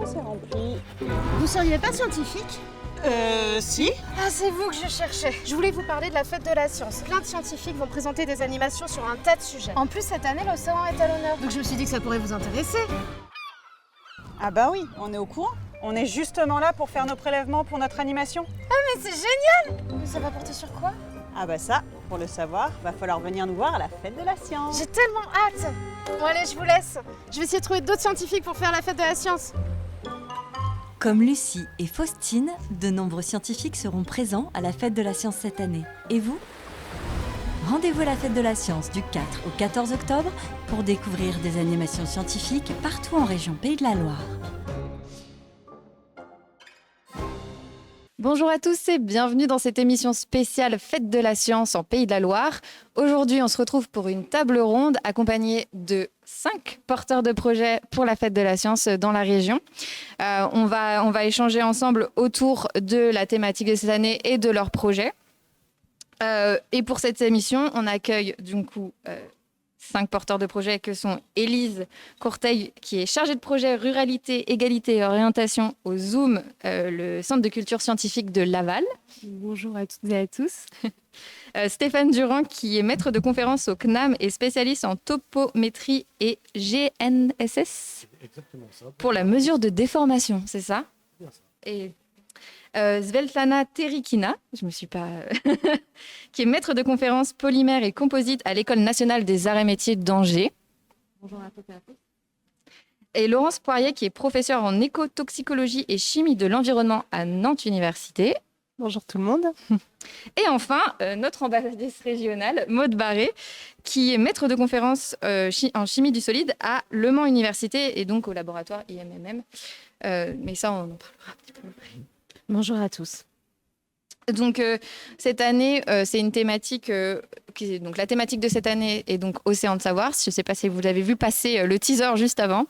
pourquoi c'est rempli? Vous seriez pas scientifique? Si. Ah, c'est vous que je cherchais. Je voulais vous parler de la fête de la science. Plein de scientifiques vont présenter des animations sur un tas de sujets. En plus, cette année, l'océan est à l'honneur. Donc je me suis dit que ça pourrait vous intéresser. Ah bah oui, on est au courant. On est justement là pour faire nos prélèvements pour notre animation. Mais c'est génial! Mais ça va porter sur quoi? Ah bah ça, pour le savoir, va falloir venir nous voir à la fête de la science. J'ai tellement hâte! Bon allez, je vous laisse. Je vais essayer de trouver d'autres scientifiques pour faire la fête de la science. Comme Lucie et Faustine, de nombreux scientifiques seront présents à la Fête de la Science cette année. Et vous? Rendez-vous à la Fête de la Science du 4 au 14 octobre pour découvrir des animations scientifiques partout en région Pays de la Loire. Bonjour à tous et bienvenue dans cette émission spéciale Fête de la Science en Pays de la Loire. Aujourd'hui, on se retrouve pour une table ronde accompagnée de 5 porteurs de projets pour la Fête de la Science dans la région. On va échanger ensemble autour de la thématique de cette année et de leurs projets. Et pour cette émission, on accueille du coup 5 porteurs de projets que sont Élise Courteil, qui est chargée de projet Ruralité, Égalité et Orientation au Zoom, le Centre de culture scientifique de Laval. Bonjour à toutes et à tous. Stéphane Durand, qui est maître de conférence au CNAM et spécialiste en topométrie et GNSS. Exactement ça. Pour la mesure de déformation, c'est ça? Bien ça. Et Svetlana Terikina, je me suis pas, qui est maître de conférence polymère et composite à l'École nationale des arts et métiers d'Angers. Bonjour à toutes et à tous. Et Laurence Poirier, qui est professeure en écotoxicologie et chimie de l'environnement à Nantes Université. Bonjour tout le monde. Et enfin, notre ambassadrice régionale, Maude Barré, qui est maître de conférence en chimie du solide à Le Mans Université et donc au laboratoire IMMM. Mais ça, on en parlera un petit peu après. Bonjour à tous. Donc cette année, c'est une thématique donc la thématique de cette année est donc Océan de savoir. Je ne sais pas si vous avez vu passer le teaser juste avant,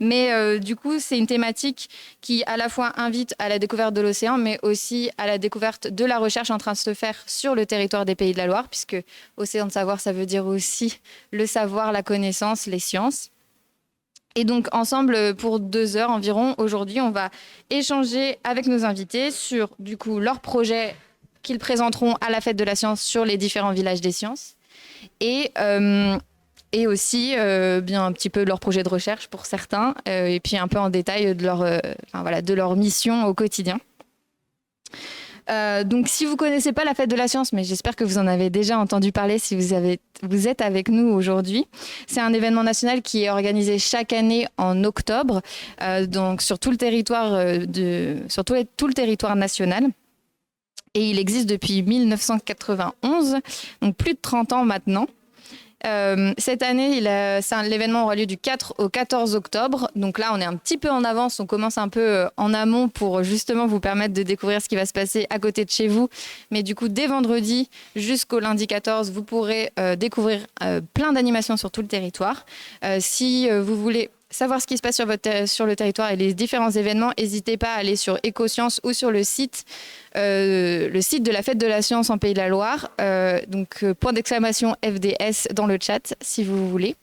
mais du coup c'est une thématique qui à la fois invite à la découverte de l'océan, mais aussi à la découverte de la recherche en train de se faire sur le territoire des Pays de la Loire, puisque Océan de savoir, ça veut dire aussi le savoir, la connaissance, les sciences. Et donc, ensemble, pour 2 heures environ, aujourd'hui, on va échanger avec nos invités sur, du coup, leurs projets qu'ils présenteront à la Fête de la Science sur les différents villages des sciences. Et aussi, bien un petit peu leurs projets de recherche pour certains, et puis un peu en détail de leur mission au quotidien. Donc, si vous ne connaissez pas la Fête de la Science, mais j'espère que vous en avez déjà entendu parler si vous êtes avec nous aujourd'hui, c'est un événement national qui est organisé chaque année en octobre, donc sur tout le territoire, tout le territoire national. Et il existe depuis 1991, donc plus de 30 ans maintenant. Cette année, l'événement aura lieu du 4 au 14 octobre. Donc là, on est un petit peu en avance. On commence un peu en amont pour justement vous permettre de découvrir ce qui va se passer à côté de chez vous. Mais du coup, dès vendredi jusqu'au lundi 14, vous pourrez découvrir plein d'animations sur tout le territoire. Si vous voulez savoir ce qui se passe sur le territoire et les différents événements, n'hésitez pas à aller sur Écosciences ou sur le site de la Fête de la Science en Pays de la Loire. Point d'exclamation FDS dans le chat, si vous voulez.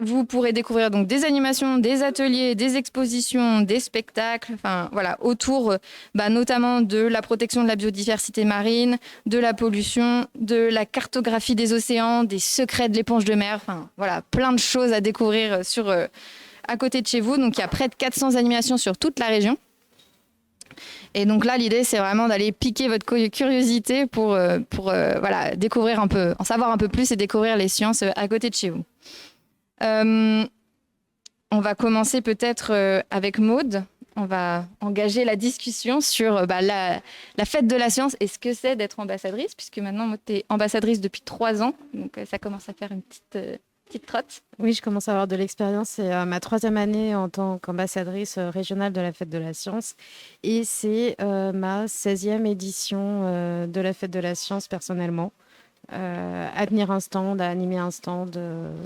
Vous pourrez découvrir donc des animations, des ateliers, des expositions, des spectacles, autour notamment de la protection de la biodiversité marine, de la pollution, de la cartographie des océans, des secrets de l'éponge de mer, plein de choses à découvrir à côté de chez vous. Donc il y a près de 400 animations sur toute la région. Et donc là, l'idée, c'est vraiment d'aller piquer votre curiosité pour découvrir un peu, en savoir un peu plus et découvrir les sciences à côté de chez vous. On va commencer peut-être avec Maude. On va engager la discussion sur la Fête de la Science et ce que c'est d'être ambassadrice, puisque maintenant, Maude, tu es ambassadrice depuis 3 ans. Donc ça commence à faire une petite trotte. Oui, je commence à avoir de l'expérience. C'est ma 3e année en tant qu'ambassadrice régionale de la Fête de la Science. Et c'est ma 16e édition de la Fête de la Science personnellement. À tenir un stand, à animer un stand,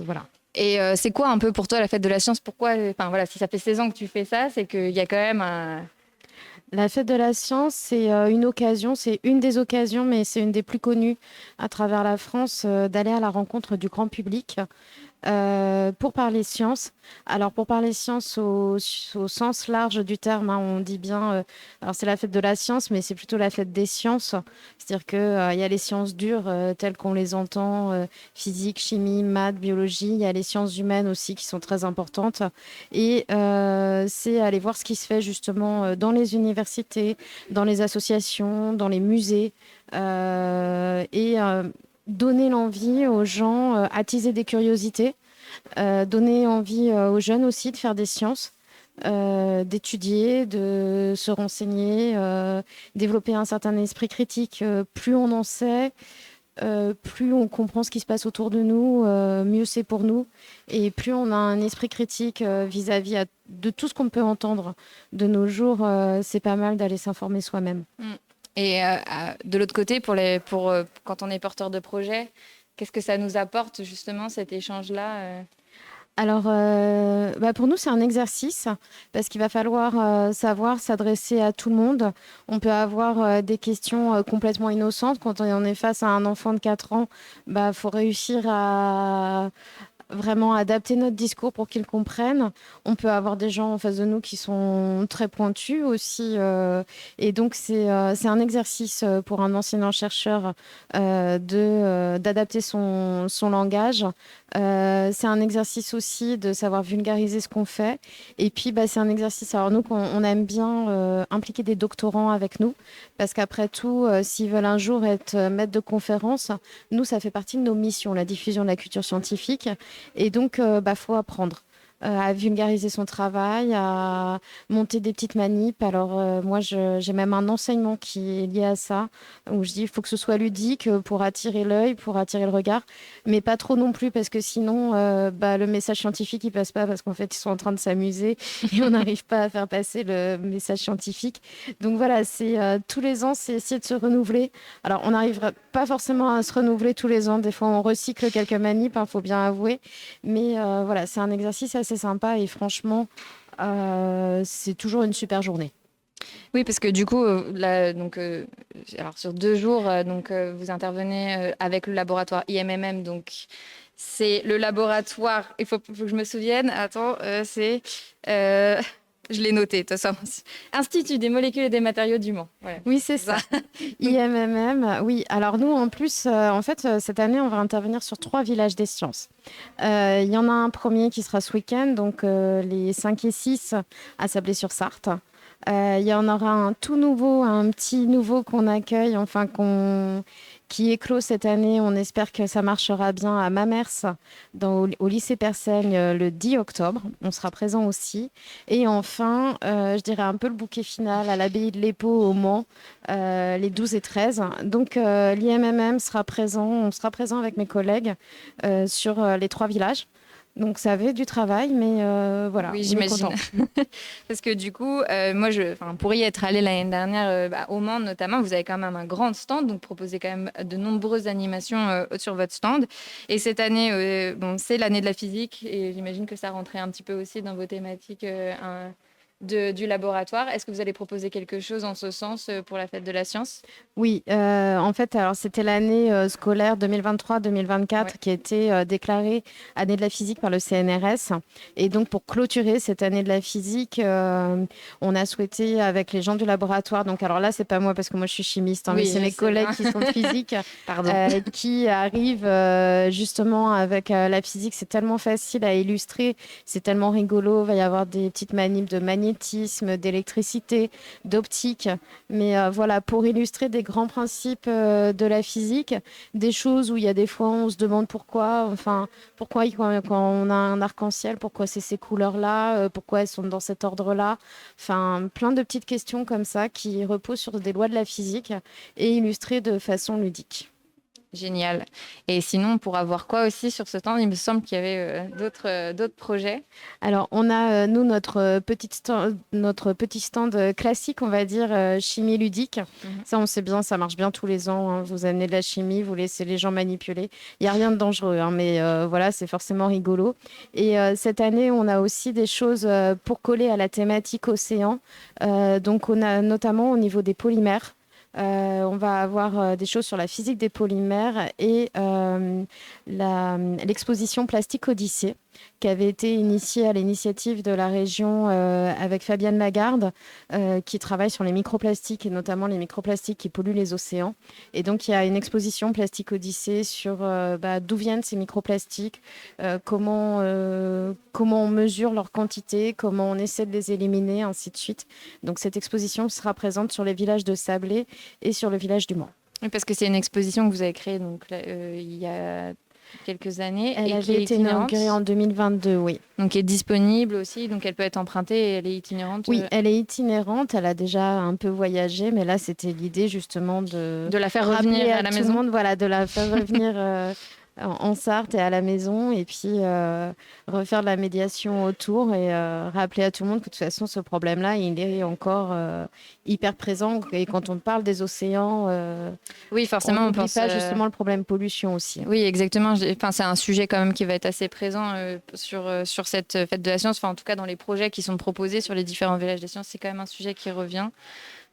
voilà. Et c'est quoi un peu pour toi la Fête de la Science? Pourquoi, si ça fait 16 ans que tu fais ça, c'est qu'il y a quand même un... La Fête de la Science, c'est une occasion, c'est une des occasions, mais c'est une des plus connues à travers la France, d'aller à la rencontre du grand public, Pour parler sciences, alors pour parler sciences au sens large du terme, hein, on dit bien, alors c'est la fête de la science, mais c'est plutôt la fête des sciences. C'est-à-dire qu'il y a les sciences dures telles qu'on les entend, physique, chimie, maths, biologie. Il y a les sciences humaines aussi qui sont très importantes. Et c'est aller voir ce qui se fait justement dans les universités, dans les associations, dans les musées. Et donner l'envie aux gens, attiser des curiosités, donner envie aux jeunes aussi de faire des sciences, d'étudier, de se renseigner, développer un certain esprit critique. Plus on en sait, plus on comprend ce qui se passe autour de nous, mieux c'est pour nous. Et plus on a un esprit critique vis-à-vis de tout ce qu'on peut entendre de nos jours, c'est pas mal d'aller s'informer soi-même. Et de l'autre côté, quand on est porteur de projet, qu'est-ce que ça nous apporte justement cet échange-là Alors, pour nous, c'est un exercice parce qu'il va falloir savoir s'adresser à tout le monde. On peut avoir des questions complètement innocentes. Quand on est face à un enfant de 4 ans, faut réussir à vraiment adapter notre discours pour qu'ils comprennent. On peut avoir des gens en face de nous qui sont très pointus aussi. Et donc, c'est un exercice pour un enseignant-chercheur d'adapter son langage. C'est un exercice aussi de savoir vulgariser ce qu'on fait. Et puis, c'est un exercice. Alors, nous, on aime bien impliquer des doctorants avec nous parce qu'après tout, s'ils veulent un jour être maîtres de conférence, nous, ça fait partie de nos missions, la diffusion de la culture scientifique. Et donc, faut apprendre à vulgariser son travail, à monter des petites manips. Alors, moi, j'ai même un enseignement qui est lié à ça, où je dis qu'il faut que ce soit ludique pour attirer l'œil, pour attirer le regard, mais pas trop non plus, parce que sinon, le message scientifique, il passe pas, parce qu'en fait, ils sont en train de s'amuser et on n'arrive pas à faire passer le message scientifique. Donc voilà, c'est tous les ans, c'est essayer de se renouveler. Alors, on n'arrivera pas forcément à se renouveler tous les ans. Des fois, on recycle quelques manips, faut bien avouer. Mais voilà, c'est un exercice assez sympa et franchement, c'est toujours une super journée. Oui, parce que du coup, alors sur 2 jours, vous intervenez avec le laboratoire IMMM. Donc, c'est le laboratoire. Il faut que je me souvienne. Attends, je l'ai noté, de toute façon. Institut des molécules et des matériaux du Mans. Ouais. Oui, c'est ça. IMMM, oui. Alors nous, en plus, cette année, on va intervenir sur 3 villages des sciences. Il y en a un premier qui sera ce week-end, donc les 5 et 6 à Sablé-sur-Sarthe. Il y en aura un tout nouveau, un petit nouveau qu'on accueille, qui éclot cette année. On espère que ça marchera bien à Mamers, au lycée Persaigne, le 10 octobre. On sera présent aussi. Et enfin, je dirais un peu le bouquet final à l'abbaye de l'Épau au Mans, les 12 et 13. Donc, l'IMMM sera présent. On sera présent avec mes collègues sur les 3 villages. Donc ça avait du travail, mais voilà. Oui, j'imagine. Parce que du coup, moi, pour y être allée l'année dernière au Mans notamment, vous avez quand même un grand stand, donc proposez quand même de nombreuses animations sur votre stand. Et cette année, c'est l'année de la physique, et j'imagine que ça rentrait un petit peu aussi dans vos thématiques du laboratoire. Est-ce que vous allez proposer quelque chose en ce sens pour la fête de la science ? Oui, en fait, alors c'était l'année scolaire 2023-2024 qui a été déclarée année de la physique par le CNRS. Et donc, pour clôturer cette année de la physique, on a souhaité, avec les gens du laboratoire, donc alors là, c'est pas moi parce que moi je suis chimiste, mais c'est mes collègues qui sont de physique, qui arrivent justement avec la physique. C'est tellement facile à illustrer, c'est tellement rigolo. Il va y avoir des petites manips de magnétisme, d'électricité, d'optique. Mais voilà, pour illustrer des grands principes de la physique, des choses où il y a des fois on se demande pourquoi quand on a un arc-en-ciel, pourquoi c'est ces couleurs-là, pourquoi elles sont dans cet ordre-là. Enfin, plein de petites questions comme ça qui reposent sur des lois de la physique et illustrées de façon ludique. Génial. Et sinon, on pourra voir quoi aussi sur ce stand ? Il me semble qu'il y avait d'autres projets. Alors, on a, nous, notre petit stand classique, on va dire, chimie ludique. Ça, on sait bien, ça marche bien tous les ans. Hein. Vous amenez de la chimie, vous laissez les gens manipuler. Il n'y a rien de dangereux, mais voilà, c'est forcément rigolo. Et cette année, on a aussi des choses pour coller à la thématique océan. Donc, on a notamment au niveau des polymères. On va avoir des choses sur la physique des polymères et l'exposition Plastique Odyssée, qui avait été initiée à l'initiative de la région avec Fabienne Lagarde, qui travaille sur les microplastiques et notamment les microplastiques qui polluent les océans. Et donc, il y a une exposition Plastique Odyssée sur d'où viennent ces microplastiques, comment on mesure leur quantité, comment on essaie de les éliminer, ainsi de suite. Donc, cette exposition sera présente sur les villages de Sablé et sur le village du Mans. Oui, parce que c'est une exposition que vous avez créée donc, il y a quelques années. Elle et avait qui est été itinérante. inaugurée en 2022, oui. Donc, elle est disponible aussi, donc elle peut être empruntée et elle est itinérante. Oui, elle est itinérante, elle a déjà un peu voyagé, mais là, c'était l'idée justement de la faire rappeler revenir à la tout maison. le monde, voilà, de la faire revenir en Sarthe et à la maison, et puis refaire de la médiation autour et rappeler à tout le monde que de toute façon, ce problème-là, il est encore hyper présent. Et quand on parle des océans, Oui, forcément, on on n'oublie pense pas justement le problème pollution aussi. Oui, exactement. Enfin, c'est un sujet quand même qui va être assez présent sur cette fête de la science. Enfin, en tout cas, dans les projets qui sont proposés sur les différents villages des sciences, c'est quand même un sujet qui revient.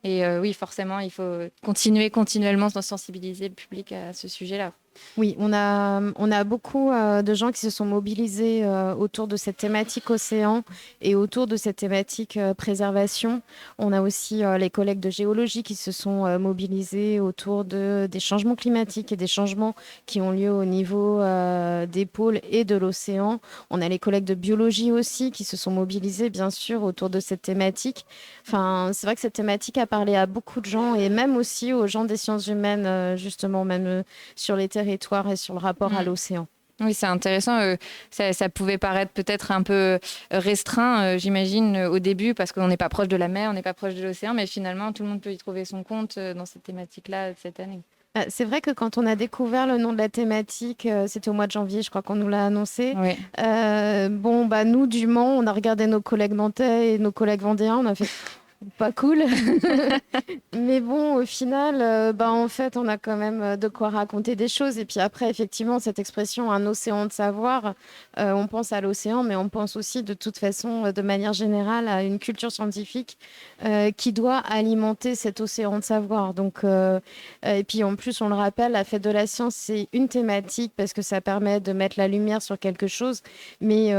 Et oui, forcément, il faut continuellement sensibiliser le public à ce sujet-là. Oui, on a beaucoup de gens qui se sont mobilisés autour de cette thématique océan et autour de cette thématique préservation. On a aussi les collègues de géologie qui se sont mobilisés autour des changements climatiques et des changements qui ont lieu au niveau des pôles et de l'océan. On a les collègues de biologie aussi qui se sont mobilisés, bien sûr, autour de cette thématique. Enfin, c'est vrai que cette thématique a parlé à beaucoup de gens et même aussi aux gens des sciences humaines, justement, même sur les territoires et sur le rapport à l'océan. Oui, c'est intéressant. Ça pouvait paraître peut-être un peu restreint, j'imagine, au début, parce qu'on n'est pas proche de la mer, on n'est pas proche de l'océan, mais finalement, tout le monde peut y trouver son compte dans cette thématique-là cette année. C'est vrai que quand on a découvert le nom de la thématique, c'était au mois de janvier, je crois qu'on nous l'a annoncé. Oui. Nous, du Mans, on a regardé nos collègues nantais et nos collègues vendéens, on a fait... Pas cool. Mais bon, au final, en fait, on a quand même de quoi raconter des choses. Et puis après, effectivement, cette expression, un océan de savoir, on pense à l'océan, mais on pense aussi de toute façon, de manière générale, à une culture scientifique qui doit alimenter cet océan de savoir. Donc, et puis en plus, on le rappelle, la fête de la science, c'est une thématique parce que ça permet de mettre la lumière sur quelque chose. Mais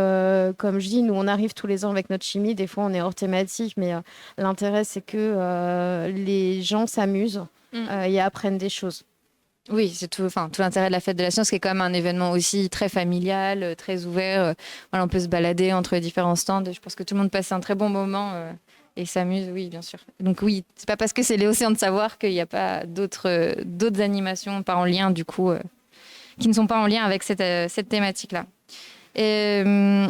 comme je dis, nous, on arrive tous les ans avec notre chimie. Des fois, on est hors thématique, mais l'intérêt, c'est que les gens s'amusent et apprennent des choses. Oui, c'est tout l'intérêt de la fête de la science, qui est quand même un événement aussi très familial, très ouvert. Voilà, on peut se balader entre différents stands. Je pense que tout le monde passe un très bon moment et s'amuse, oui, bien sûr. Donc oui, c'est pas parce que c'est l'océan de savoir qu'il n'y a pas d'autres animations pas en lien, du coup, qui ne sont pas en lien avec cette thématique-là. Eh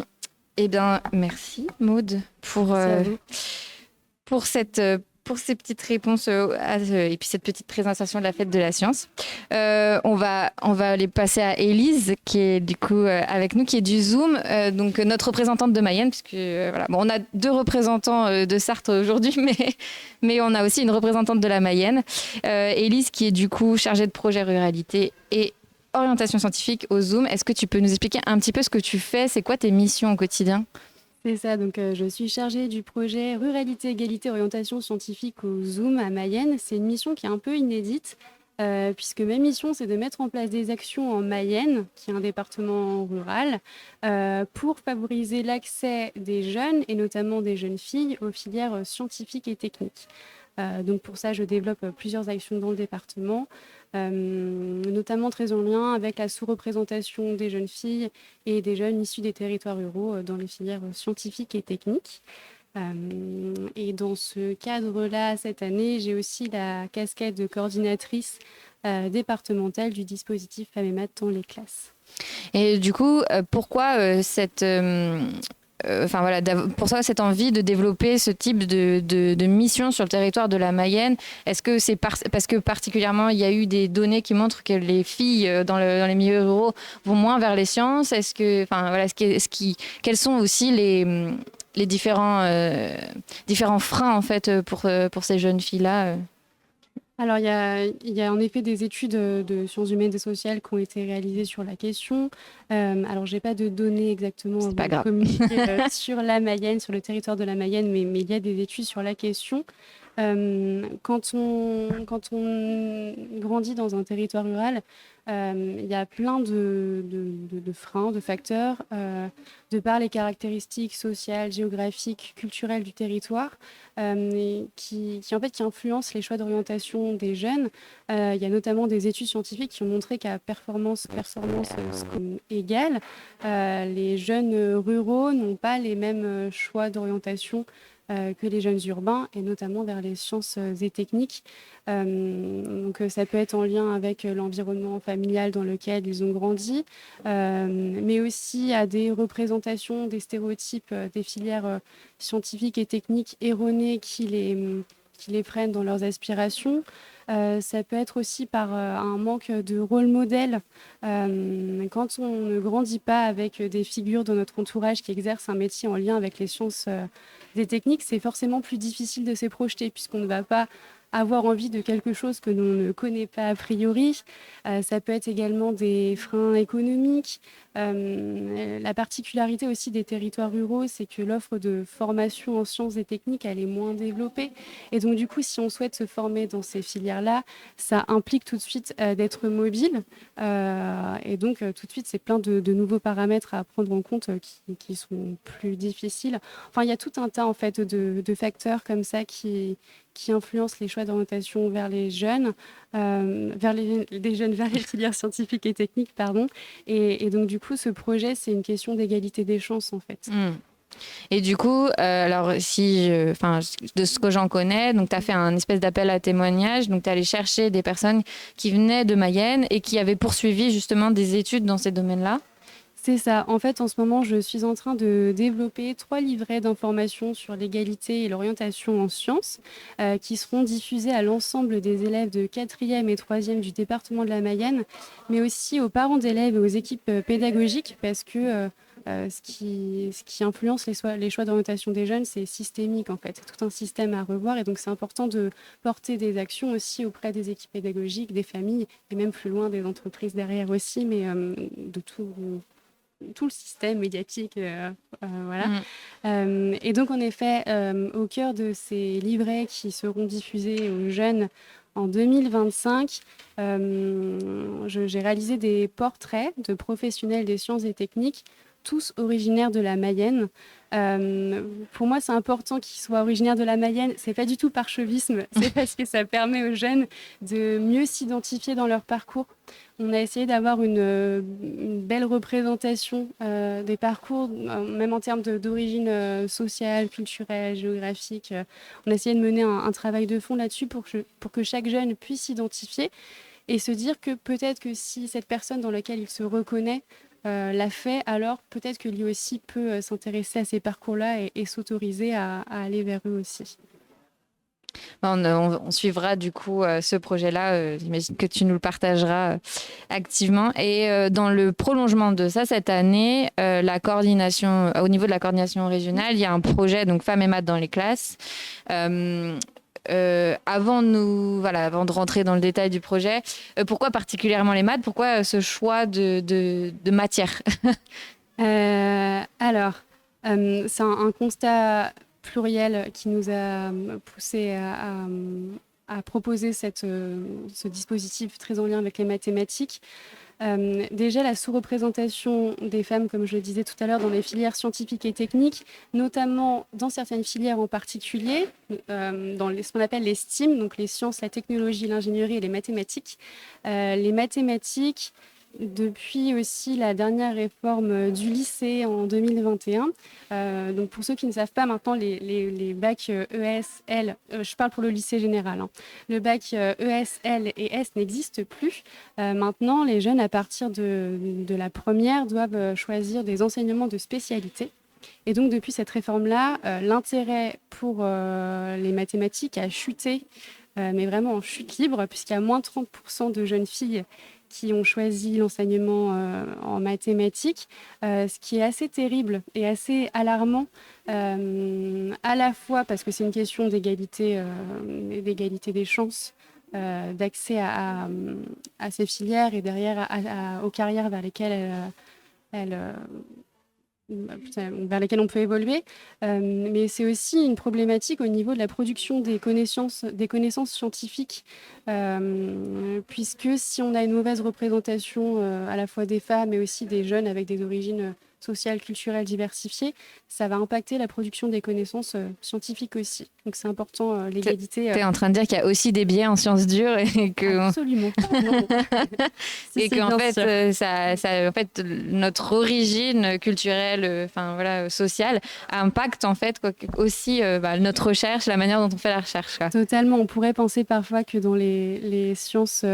bien, merci Maud pour ces petites réponses et puis cette petite présentation de la fête de la science. On va aller passer à Élise, qui est du coup avec nous, qui est du Zoom, donc notre représentante de Mayenne, puisque voilà. Bon, on a 2 représentants de Sarthe aujourd'hui, mais on a aussi une représentante de la Mayenne. Élise, qui est du coup chargée de projet ruralité et orientation scientifique au Zoom. Est-ce que tu peux nous expliquer un petit peu ce que tu fais? C'est quoi tes missions au quotidien? C'est ça, donc je suis chargée du projet Ruralité, Égalité, Orientation Scientifique au Zoom à Mayenne. C'est une mission qui est un peu inédite, puisque ma mission, c'est de mettre en place des actions en Mayenne, qui est un département rural, pour favoriser l'accès des jeunes, et notamment des jeunes filles, aux filières scientifiques et techniques. Donc pour ça, je développe plusieurs actions dans le département, notamment très en lien avec la sous-représentation des jeunes filles et des jeunes issus des territoires ruraux dans les filières scientifiques et techniques. Et dans ce cadre-là, cette année, j'ai aussi la casquette de coordinatrice départementale du dispositif Femmes et Maths dans les classes. Et du coup, pourquoi pour cette envie de développer ce type de mission sur le territoire de la Mayenne? Est-ce que c'est parce que particulièrement il y a eu des données qui montrent que les filles dans les milieux ruraux vont moins vers les sciences? Quels sont aussi les différents freins en fait pour ces jeunes filles-là? Alors, il y a en effet des études de sciences humaines et sociales qui ont été réalisées sur la question. Alors, je n'ai pas de données exactement à vous communiquer sur la Mayenne, sur le territoire de la Mayenne, mais il y a des études sur la question. Quand on grandit dans un territoire rural, il y a plein de freins, de facteurs, de par les caractéristiques sociales, géographiques, culturelles du territoire, et qui influencent les choix d'orientation des jeunes. Il y a notamment des études scientifiques qui ont montré qu'à performance égale, les jeunes ruraux n'ont pas les mêmes choix d'orientation que les jeunes urbains, et notamment vers les sciences et techniques. Donc ça peut être en lien avec l'environnement familial dans lequel ils ont grandi, mais aussi à des représentations, des stéréotypes des filières scientifiques et techniques erronées qui les freinent dans leurs aspirations. Ça peut être aussi par un manque de rôle modèle. Quand on ne grandit pas avec des figures dans notre entourage qui exercent un métier en lien avec les sciences des techniques, c'est forcément plus difficile de s'y projeter, puisqu'on ne va pas avoir envie de quelque chose que l'on ne connaît pas a priori. Ça peut être également des freins économiques. La particularité aussi des territoires ruraux, c'est que l'offre de formation en sciences et techniques, elle est moins développée. Et donc, du coup, si on souhaite se former dans ces filières-là, ça implique tout de suite d'être mobile. Et donc, tout de suite, c'est plein de nouveaux paramètres à prendre en compte qui sont plus difficiles. Enfin, il y a tout un tas, en fait, de facteurs comme ça qui influencent les choix d'orientation vers les jeunes, vers les filières scientifiques et techniques, pardon. Et donc, du coup, ce projet, c'est une question d'égalité des chances, en fait. Et du coup, alors de ce que j'en connais, donc tu as fait un espèce d'appel à témoignages, donc tu es allé chercher des personnes qui venaient de Mayenne et qui avaient poursuivi justement des études dans ces domaines-là. C'est ça. En fait, en ce moment, je suis en train de développer 3 livrets d'informations sur l'égalité et l'orientation en sciences qui seront diffusés à l'ensemble des élèves de 4e et 3e du département de la Mayenne, mais aussi aux parents d'élèves et aux équipes pédagogiques, parce que ce qui influence les choix d'orientation des jeunes, c'est systémique en fait. C'est tout un système à revoir, et donc c'est important de porter des actions aussi auprès des équipes pédagogiques, des familles, et même plus loin des entreprises derrière aussi, mais de tout le système médiatique. Voilà. Et donc, en effet, au cœur de ces livrets qui seront diffusés aux jeunes en 2025, j'ai réalisé des portraits de professionnels des sciences et techniques, tous originaires de la Mayenne. Pour moi, c'est important qu'ils soient originaires de la Mayenne. C'est pas du tout par chauvisme, c'est parce que ça permet aux jeunes de mieux s'identifier dans leur parcours. On a essayé d'avoir une belle représentation des parcours, même en termes d'origine sociale, culturelle, géographique. On a essayé de mener un travail de fond là-dessus pour que chaque jeune puisse s'identifier et se dire que peut-être que si cette personne dans laquelle il se reconnaît l'a fait, alors peut-être que lui aussi peut s'intéresser à ces parcours-là et s'autoriser à aller vers eux aussi. On suivra du coup ce projet-là. J'imagine que tu nous le partageras activement. Et dans le prolongement de ça, cette année, la coordination, au niveau de la coordination régionale, il y a un projet, donc Femmes et Maths dans les classes. Avant de rentrer dans le détail du projet, pourquoi particulièrement les maths? Pourquoi ce choix de matière? Alors, c'est un constat pluriel qui nous a poussé à proposer ce dispositif très en lien avec les mathématiques. Déjà, la sous-représentation des femmes, comme je le disais tout à l'heure, dans les filières scientifiques et techniques, notamment dans certaines filières en particulier, dans ce qu'on appelle les STEAM, donc les sciences, la technologie, l'ingénierie et les mathématiques. Les mathématiques, depuis aussi la dernière réforme du lycée en 2021. Donc pour ceux qui ne savent pas, maintenant les bacs ES, je parle pour le lycée général, hein. Le bac ES, L et S n'existe plus. Maintenant, les jeunes à partir de la première doivent choisir des enseignements de spécialité. Et donc depuis cette réforme-là, l'intérêt pour les mathématiques a chuté, mais vraiment en chute libre, puisqu'il y a moins de 30% de jeunes filles qui ont choisi l'enseignement en mathématiques, ce qui est assez terrible et assez alarmant, à la fois parce que c'est une question d'égalité des chances, d'accès à ces filières et derrière aux carrières vers lesquelles elles vers lesquelles on peut évoluer. Mais c'est aussi une problématique au niveau de la production des connaissances scientifiques, puisque si on a une mauvaise représentation à la fois des femmes et aussi des jeunes avec des origines sociales, culturelles diversifiées, ça va impacter la production des connaissances scientifiques aussi. Donc c'est important, l'égalité. Tu es en train de dire qu'il y a aussi des biais en sciences dures et que... Absolument. Et qu'en bien sûr. fait, en fait, notre origine culturelle, enfin voilà, sociale, impacte en fait aussi notre recherche, la manière dont on fait la recherche, quoi. Totalement. On pourrait penser parfois que dans les sciences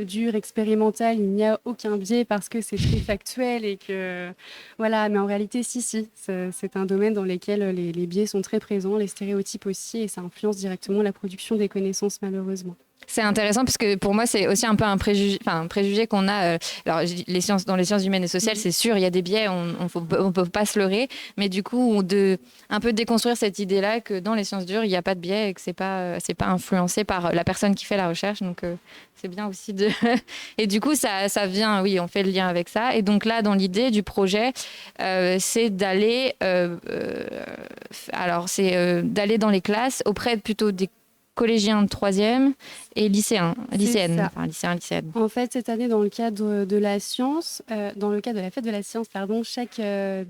dures, expérimentales, il n'y a aucun biais parce que c'est très factuel et que voilà. Mais en réalité, si, c'est un domaine dans lequel les biais sont très présents, les stéréotypes aussi, et ça influence directement la production des connaissances, malheureusement. C'est intéressant parce que pour moi, c'est aussi un peu un préjugé qu'on a. Alors, dans les sciences humaines et sociales, c'est sûr, il y a des biais, on peut pas se leurrer. Mais du coup, un peu déconstruire cette idée-là que dans les sciences dures, il n'y a pas de biais et que c'est pas influencé par la personne qui fait la recherche. Donc, c'est bien aussi de... Et du coup, ça vient, oui, on fait le lien avec ça. Et donc là, dans l'idée du projet, c'est d'aller... d'aller dans les classes auprès plutôt des collégiens de 3e et lycéennes. En fait, cette année, dans le cadre de la science, dans le cadre de la fête de la science, chaque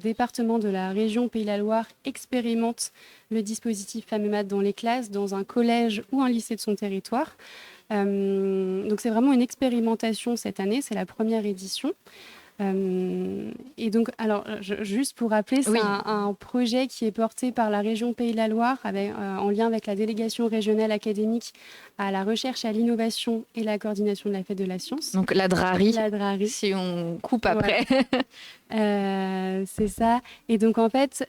département de la région Pays de la Loire expérimente le dispositif FAMEMAT dans les classes, dans un collège ou un lycée de son territoire. Donc c'est vraiment une expérimentation cette année, c'est la première édition. Et donc, alors, juste pour rappeler, c'est un projet qui est porté par la région Pays de la Loire en lien avec la délégation régionale académique à la recherche, à l'innovation et la coordination de la fête de la science. Donc la DRARI, si on coupe après. Ouais. C'est ça. Et donc, en fait,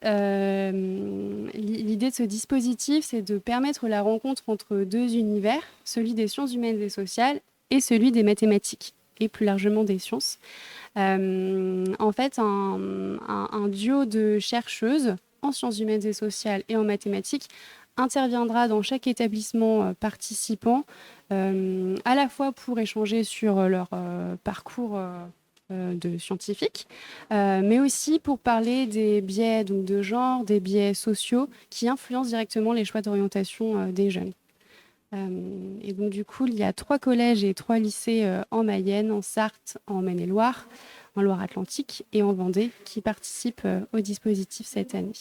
l'idée de ce dispositif, c'est de permettre la rencontre entre deux univers, celui des sciences humaines et sociales et celui des mathématiques, et plus largement des sciences. En fait, un duo de chercheuses en sciences humaines et sociales et en mathématiques interviendra dans chaque établissement participant, à la fois pour échanger sur leur parcours de scientifiques, mais aussi pour parler des biais donc, de genre, des biais sociaux qui influencent directement les choix d'orientation des jeunes. Et donc du coup, il y a 3 collèges et 3 lycées en Mayenne, en Sarthe, en Maine-et-Loire, en Loire-Atlantique et en Vendée qui participent au dispositif cette année.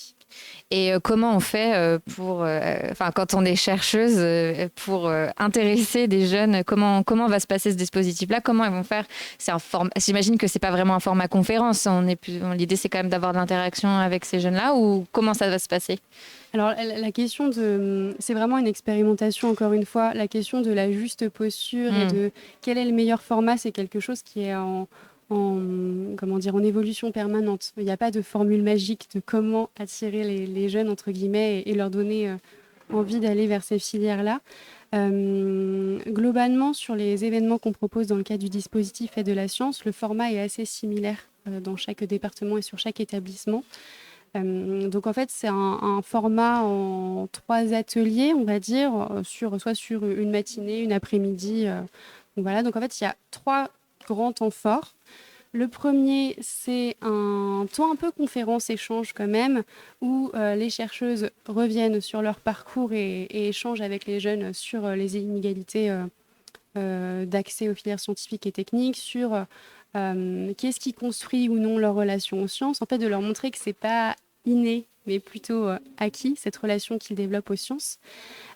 Et comment on fait quand on est chercheuse, pour intéresser des jeunes, comment va se passer ce dispositif-là? Comment ils vont faire? J'imagine que c'est pas vraiment un format conférence. L'idée, c'est quand même d'avoir de l'interaction avec ces jeunes-là, ou comment ça va se passer? Alors, la question c'est vraiment une expérimentation, encore une fois. La question de la juste posture et de quel est le meilleur format, c'est quelque chose qui est en évolution permanente. Il n'y a pas de formule magique de comment attirer les jeunes, entre guillemets, et leur donner envie d'aller vers ces filières-là. Globalement, sur les événements qu'on propose dans le cadre du dispositif Fête de la Science, le format est assez similaire dans chaque département et sur chaque établissement. Donc en fait, c'est un format en 3 ateliers, on va dire, soit sur une matinée, une après-midi. Donc voilà, donc en fait, il y a 3 grands temps forts. Le premier, c'est un temps un peu conférence-échange quand même, où les chercheuses reviennent sur leur parcours et échangent avec les jeunes sur les inégalités d'accès aux filières scientifiques et techniques, sur qu'est-ce qui construit ou non leur relation aux sciences. En fait, de leur montrer que ce n'est pas inné, mais plutôt acquis, cette relation qu'ils développent aux sciences.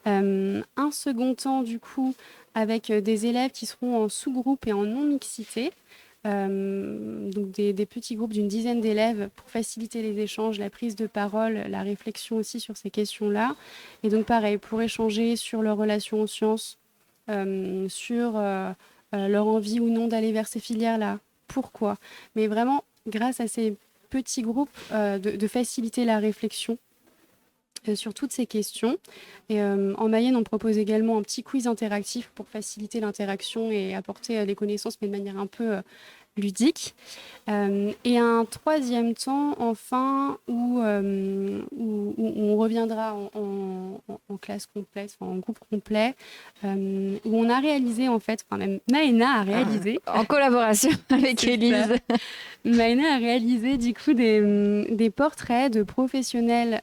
Un second temps, du coup, avec des élèves qui seront en sous-groupe et en non-mixité. Donc des petits groupes d'une dizaine d'élèves pour faciliter les échanges, la prise de parole, la réflexion aussi sur ces questions-là. Et donc pareil, pour échanger sur leur relation aux sciences, sur leur envie ou non d'aller vers ces filières-là, pourquoi. Mais vraiment, grâce à ces petits groupes, de faciliter la réflexion sur toutes ces questions. Et en Mayenne, on propose également un petit quiz interactif pour faciliter l'interaction et apporter des connaissances, mais de manière un peu ludique. Et un troisième temps, enfin, où on reviendra en classe complète, en groupe complet, où on a réalisé, en fait, enfin même Maëna a réalisé. En collaboration avec Élise. Maëna a réalisé du coup des portraits de professionnels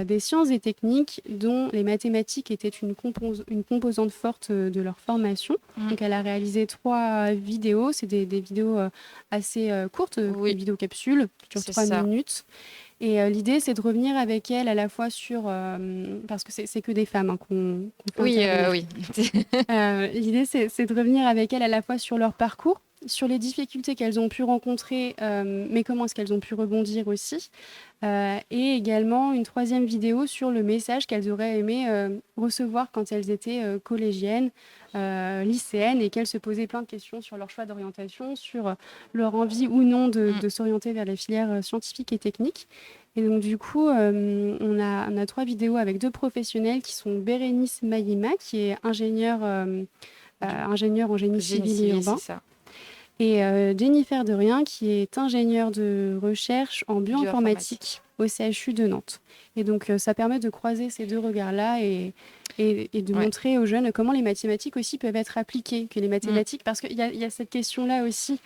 des sciences et techniques dont les mathématiques étaient une composante forte de leur formation. Donc elle a réalisé 3 vidéos, c'est des vidéos assez courtes, des vidéos capsules qui durent 3 minutes. Et l'idée, c'est de revenir avec elle à la fois sur... parce que c'est que des femmes qu'on peut intervenir. Oui. L'idée, c'est de revenir avec elle à la fois sur leur parcours, sur les difficultés qu'elles ont pu rencontrer, mais comment est-ce qu'elles ont pu rebondir aussi. Et également une 3e vidéo sur le message qu'elles auraient aimé recevoir quand elles étaient collégiennes, lycéennes, et qu'elles se posaient plein de questions sur leur choix d'orientation, sur leur envie ou non de s'orienter vers les filières scientifiques et techniques. Et donc du coup, on a 3 vidéos avec 2 professionnels qui sont Bérénice Mayima, qui est ingénieure en génie civil et urbain. C'est ça. Et Jennifer Derrien, qui est ingénieure de recherche en bioinformatique au CHU de Nantes. Et donc, ça permet de croiser ces 2 regards-là et de montrer aux jeunes comment les mathématiques aussi peuvent être appliquées. Que les mathématiques, parce qu'il y a cette question-là aussi,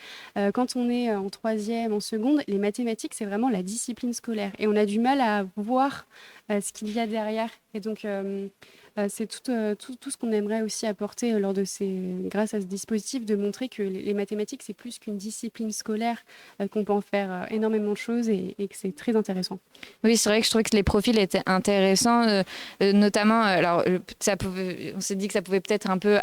quand on est en 3e, en seconde, les mathématiques, c'est vraiment la discipline scolaire. Et on a du mal à voir ce qu'il y a derrière. Et donc... c'est tout ce qu'on aimerait aussi apporter grâce à ce dispositif, de montrer que les mathématiques, c'est plus qu'une discipline scolaire, qu'on peut en faire énormément de choses et que c'est très intéressant. Oui, c'est vrai que je trouvais que les profils étaient intéressants, notamment, on s'est dit que ça pouvait peut-être un peu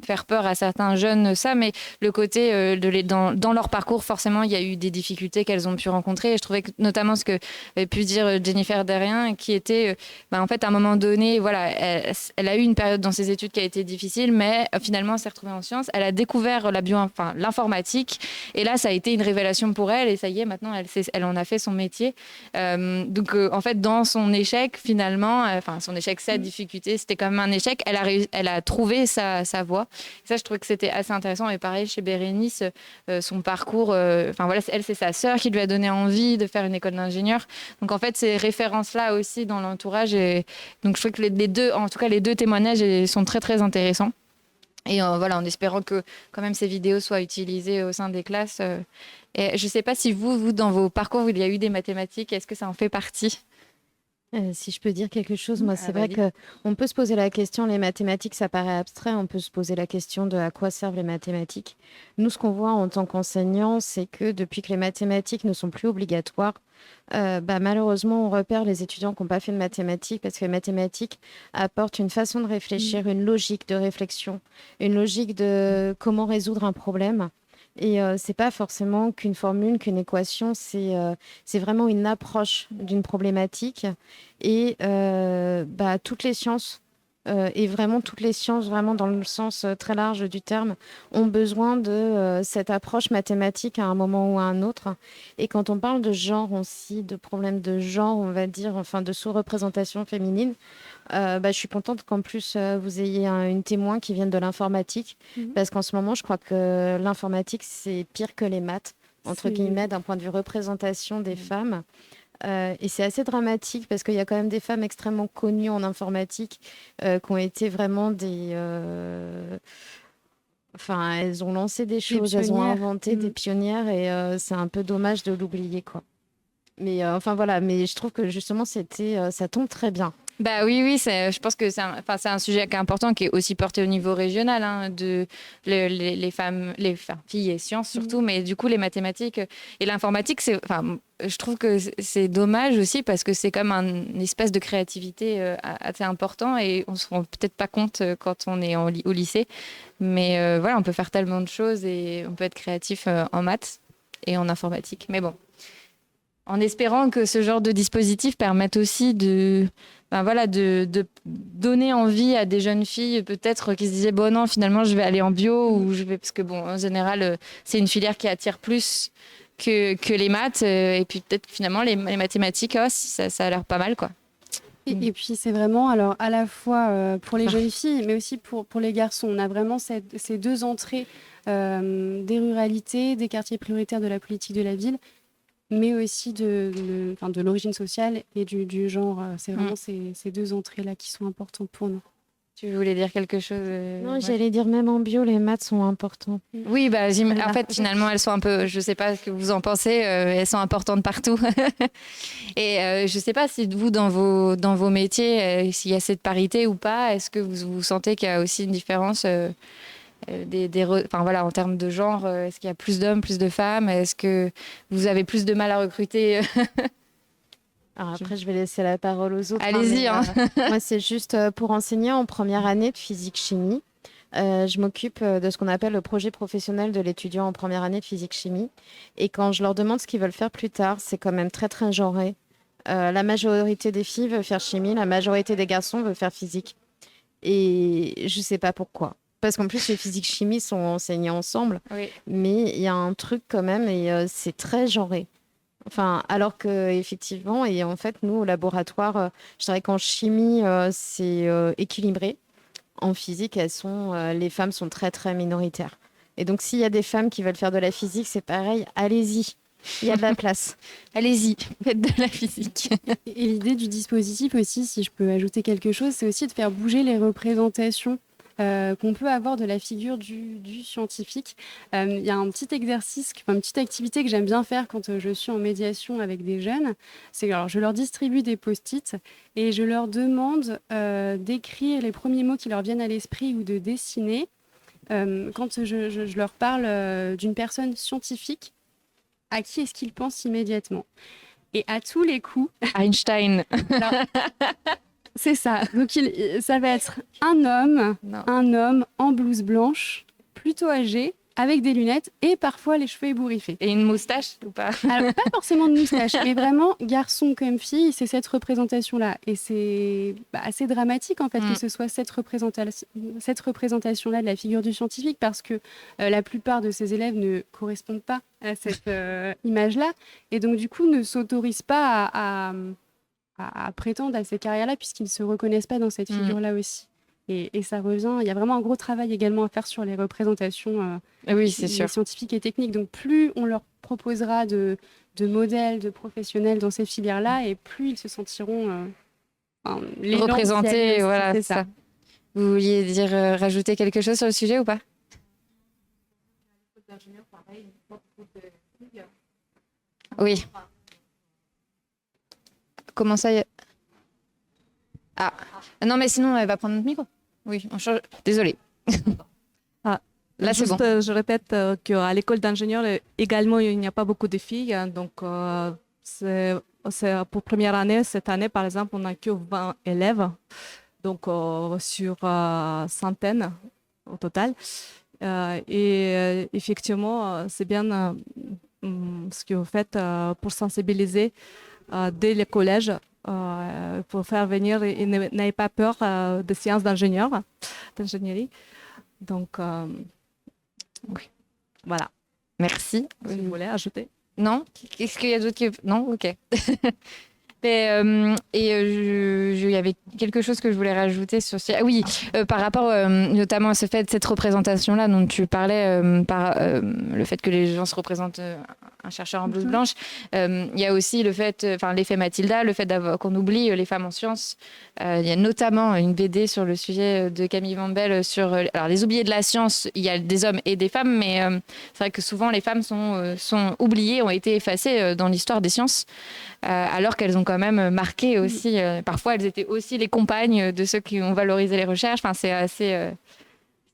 faire peur à certains jeunes, mais le côté dans leur parcours, forcément, il y a eu des difficultés qu'elles ont pu rencontrer. Et je trouvais que notamment ce que avait pu dire Jennifer Derrien, qui était, en fait, à un moment donné, voilà, elle a eu une période dans ses études qui a été difficile, mais finalement, elle s'est retrouvée en sciences. Elle a découvert l'informatique. Et là, ça a été une révélation pour elle. Et ça y est, maintenant, elle en a fait son métier. Donc, en fait, dans son échec, finalement, son échec, sa difficulté, c'était quand même un échec. Elle a trouvé sa voie. Et ça, je trouvais que c'était assez intéressant. Et pareil, chez Bérénice, son parcours, elle, c'est sa sœur qui lui a donné envie de faire une école d'ingénieur. Donc, en fait, ces références-là aussi dans l'entourage. Et donc, je trouve que les deux témoignages sont très, très intéressants. Et en espérant que quand même ces vidéos soient utilisées au sein des classes. Et je ne sais pas si vous, dans vos parcours, il y a eu des mathématiques. Est-ce que ça en fait partie ? Si je peux dire quelque chose, moi, c'est vrai qu'on peut se poser la question, les mathématiques, ça paraît abstrait, on peut se poser la question de à quoi servent les mathématiques. Nous, ce qu'on voit en tant qu'enseignants, c'est que depuis que les mathématiques ne sont plus obligatoires, malheureusement, on repère les étudiants qui n'ont pas fait de mathématiques parce que les mathématiques apportent une façon de réfléchir, une logique de réflexion, une logique de comment résoudre un problème. Et c'est pas forcément qu'une formule, qu'une équation, c'est vraiment une approche d'une problématique. Et toutes les sciences, vraiment dans le sens très large du terme, ont besoin de cette approche mathématique à un moment ou à un autre. Et quand on parle de genre aussi, de problèmes de genre, on va dire, de sous-représentation féminine, je suis contente qu'en plus vous ayez une témoin qui vienne de l'informatique, parce qu'en ce moment, je crois que l'informatique, c'est pire que les maths, entre guillemets, d'un point de vue représentation des femmes. Et c'est assez dramatique parce qu'il y a quand même des femmes extrêmement connues en informatique qui ont été vraiment elles ont lancé des choses, elles ont inventé des pionnières et c'est un peu dommage de l'oublier, quoi. Mais mais je trouve que justement, ça tombe très bien. Oui, je pense que c'est un sujet qui est important, qui est aussi porté au niveau régional, les filles et sciences surtout, mais du coup les mathématiques et l'informatique, je trouve que c'est dommage aussi parce que c'est comme un espace de créativité assez important et on se rend peut-être pas compte quand on est au lycée, mais on peut faire tellement de choses et on peut être créatif en maths et en informatique, mais bon. En espérant que ce genre de dispositif permette aussi de donner envie à des jeunes filles peut-être qui se disaient non, finalement je vais aller en bio ou parce que en général c'est une filière qui attire plus que les maths et puis peut-être finalement les mathématiques ça a l'air pas mal, quoi. Et puis c'est vraiment, alors à la fois pour les jeunes filles mais aussi pour les garçons, on a vraiment ces 2 entrées des ruralités ruralité, des quartiers prioritaires de la politique de la ville, mais aussi de l'origine sociale et du genre. C'est vraiment ces deux entrées-là qui sont importantes pour nous. Tu voulais dire quelque chose Non, ouais. j'allais dire même en bio, les maths sont importants. Oui, bah, en fait, finalement, elles sont un peu, je ne sais pas ce que vous en pensez, elles sont importantes partout. Et je ne sais pas si vous, dans vos métiers, s'il y a cette parité ou pas, est-ce que vous sentez qu'il y a aussi une différence enfin, voilà, en termes de genre, est-ce qu'il y a plus d'hommes, plus de femmes? Est-ce que vous avez plus de mal à recruter? Alors après, je vais laisser la parole aux autres. Allez-y. Moi, c'est juste pour enseigner en première année de physique-chimie. Je m'occupe de ce qu'on appelle le projet professionnel de l'étudiant en première année de physique-chimie. Et quand je leur demande ce qu'ils veulent faire plus tard, c'est quand même très, très genré. La majorité des filles veut faire chimie, la majorité des garçons veut faire physique. Et je ne sais pas pourquoi. Parce qu'en plus, les physique-chimie sont enseignés ensemble. Oui. Mais il y a un truc quand même, et c'est très genré. Enfin, alors que effectivement, et en fait, nous au laboratoire, je dirais qu'en chimie, c'est équilibré. En physique, les femmes sont très très minoritaires. Et donc, s'il y a des femmes qui veulent faire de la physique, c'est pareil. Allez-y, il y a de la place. Allez-y, faites de la physique. Et l'idée du dispositif aussi, si je peux ajouter quelque chose, c'est aussi de faire bouger les représentations qu'on peut avoir de la figure du scientifique. Il y a un petit exercice, une petite activité que j'aime bien faire quand je suis en médiation avec des jeunes. Alors, je leur distribue des post-it et je leur demande d'écrire les premiers mots qui leur viennent à l'esprit ou de dessiner. Quand je leur parle d'une personne scientifique, à qui est-ce qu'ils pensent immédiatement? Et à tous les coups... Einstein. Alors, c'est ça. Donc, ça va être un homme en blouse blanche, plutôt âgé, avec des lunettes et parfois les cheveux ébouriffés. Et une moustache ou pas? Alors, pas forcément de moustache, mais vraiment garçon comme fille, c'est cette représentation-là. Et c'est assez dramatique, en fait, que ce soit cette représentation-là de la figure du scientifique, parce que la plupart de ces élèves ne correspondent pas à cette image-là. Et donc, du coup, ne s'autorisent pas à prétendre à ces carrières-là, puisqu'ils ne se reconnaissent pas dans cette figure-là aussi. Et ça revient, il y a vraiment un gros travail également à faire sur les représentations oui, c'est sûr. scientifiques et techniques. Donc plus on leur proposera de modèles, de professionnels dans ces filières-là, et plus ils se sentiront représentés. Voilà, c'est ça. Vous vouliez rajouter quelque chose sur le sujet ou pas? Oui. Comment ça Ah, non, mais sinon, elle va prendre notre micro. Oui, on change. Désolée. Là, c'est bon. Je répète qu'à l'école d'ingénieurs, également, il n'y a pas beaucoup de filles. Donc, c'est pour première année. Cette année, par exemple, on n'a que 20 élèves. Donc, sur centaines au total. Et effectivement, c'est bien ce que vous faites pour sensibiliser dès les collèges, pour faire venir et n'ayez pas peur des sciences d'ingénierie. Donc, oui, voilà. Merci. Si vous voulez ajouter. Non? Qu'est-ce qu'il y a d'autre qui... Non? Ok. Il y avait quelque chose que je voulais rajouter sur... Oui, par rapport notamment à cette représentation-là dont tu parlais, le fait que les gens se représentent un chercheur en blouse blanche. Il y a aussi l'effet Mathilda, le fait qu'on oublie les femmes en sciences. Il y a notamment une BD sur le sujet de Camille Vambel sur les oubliés de la science. Il y a des hommes et des femmes, mais c'est vrai que souvent les femmes sont oubliées, ont été effacées dans l'histoire des sciences, alors qu'elles ont quand même marqué aussi. Parfois, elles étaient aussi les compagnes de ceux qui ont valorisé les recherches. Enfin, c'est assez...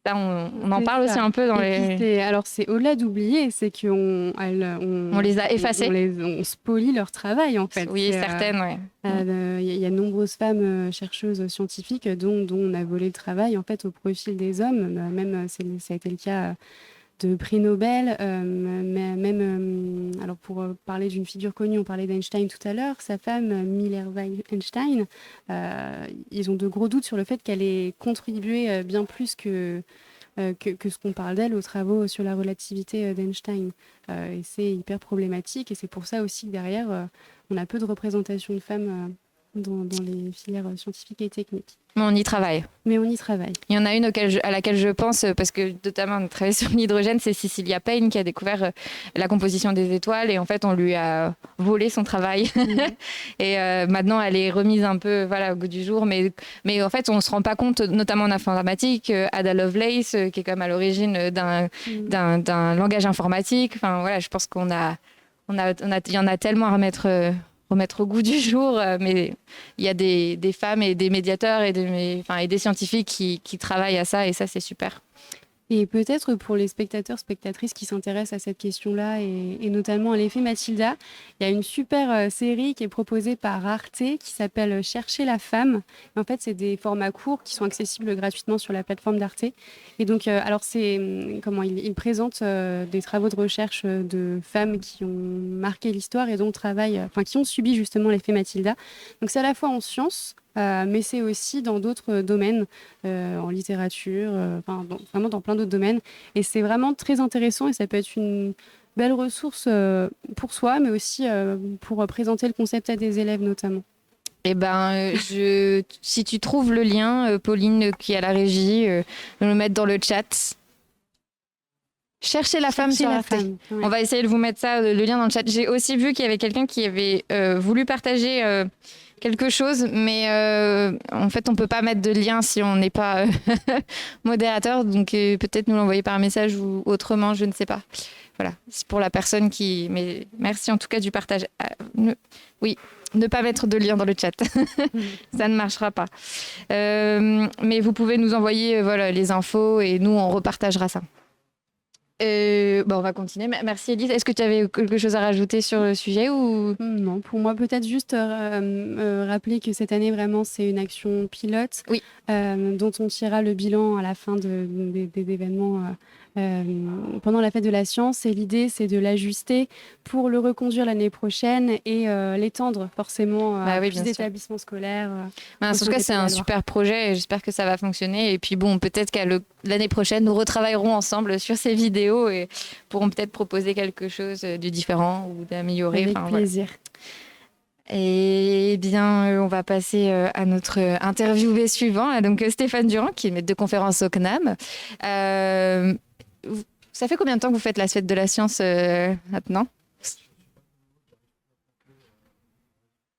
Ça, on en parle aussi un peu dans les... Alors, c'est au-delà d'oublier, c'est qu'on on les a effacés. On spolie leur travail, en fait. Oui, certaines, oui. Il y a de nombreuses femmes chercheuses scientifiques dont on a volé le travail, en fait, au profil des hommes. Même, ça a été le cas de prix Nobel. Alors, pour parler d'une figure connue, on parlait d'Einstein tout à l'heure. Sa femme, Miller-Einstein, ils ont de gros doutes sur le fait qu'elle ait contribué bien plus que ce qu'on parle d'elle aux travaux sur la relativité d'Einstein. Et c'est hyper problématique. Et c'est pour ça aussi que derrière, on a peu de représentation de femmes dans les filières scientifiques et techniques. Mais on y travaille. Mais on y travaille. Il y en a une à laquelle je pense, parce que notamment on travaille sur l'hydrogène, c'est Cecilia Payne qui a découvert la composition des étoiles et en fait on lui a volé son travail. Et maintenant elle est remise un peu au goût du jour, mais en fait on ne se rend pas compte, notamment en informatique, Ada Lovelace qui est quand même à l'origine d'un langage informatique. Enfin voilà, je pense il y en a tellement à remettre au goût du jour, mais il y a des femmes et des médiateurs et des scientifiques qui travaillent à ça, et ça, c'est super. Et peut-être pour les spectateurs, spectatrices qui s'intéressent à cette question-là, et notamment à l'effet Mathilda, il y a une super série qui est proposée par Arte qui s'appelle Chercher la femme. En fait, c'est des formats courts qui sont accessibles gratuitement sur la plateforme d'Arte. Et donc, alors, il présente des travaux de recherche de femmes qui ont marqué l'histoire et donc qui ont subi justement l'effet Mathilda. Donc, c'est à la fois en sciences, mais c'est aussi dans d'autres domaines, en littérature, vraiment dans plein d'autres domaines. Et c'est vraiment très intéressant et ça peut être une belle ressource pour soi, mais aussi pour présenter le concept à des élèves notamment. Eh ben, si tu trouves le lien, Pauline qui est à la régie, de le mettre dans le chat. Cherchez la femme sur Arte. Ouais. On va essayer de vous mettre ça, le lien dans le chat. J'ai aussi vu qu'il y avait quelqu'un qui avait voulu partager quelque chose, mais en fait, on ne peut pas mettre de lien si on n'est pas modérateur. Donc, peut-être nous l'envoyer par message ou autrement, je ne sais pas. Voilà, c'est pour la personne qui... Mais merci en tout cas du partage. Oui, ne pas mettre de lien dans le chat. Ça ne marchera pas. Mais vous pouvez nous envoyer les infos et nous, on repartagera ça. On va continuer. Merci Élise. Est-ce que tu avais quelque chose à rajouter sur le sujet ou... Non, pour moi peut-être juste rappeler que cette année vraiment c'est une action pilote dont on tirera le bilan à la fin des événements pendant la fête de la science. Et l'idée c'est de l'ajuster pour le reconduire l'année prochaine et l'étendre forcément à plus d'établissements scolaires. En tout cas c'est un super projet et j'espère que ça va fonctionner. Et puis peut-être qu'à l'année prochaine nous retravaillerons ensemble sur ces vidéos et pourront peut-être proposer quelque chose de différent ou d'améliorer. Avec plaisir. Voilà. Et bien, on va passer à notre interviewé suivant, donc Stéphane Durand, qui est maître de conférence au CNAM. Ça fait combien de temps que vous faites la fête de la science maintenant ?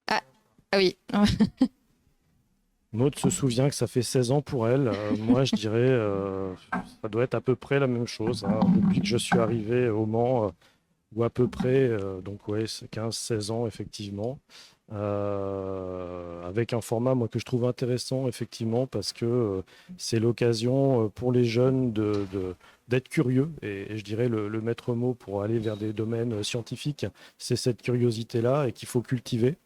Ah oui. Maud se souvient que ça fait 16 ans pour elle. Moi, je dirais ça doit être à peu près la même chose. Depuis que je suis arrivé au Mans, ou à peu près, donc ouais, 15-16 ans, effectivement. Avec un format moi, que je trouve intéressant, effectivement, parce que c'est l'occasion pour les jeunes d'être curieux. Et je dirais le maître mot pour aller vers des domaines scientifiques, c'est cette curiosité-là et qu'il faut cultiver.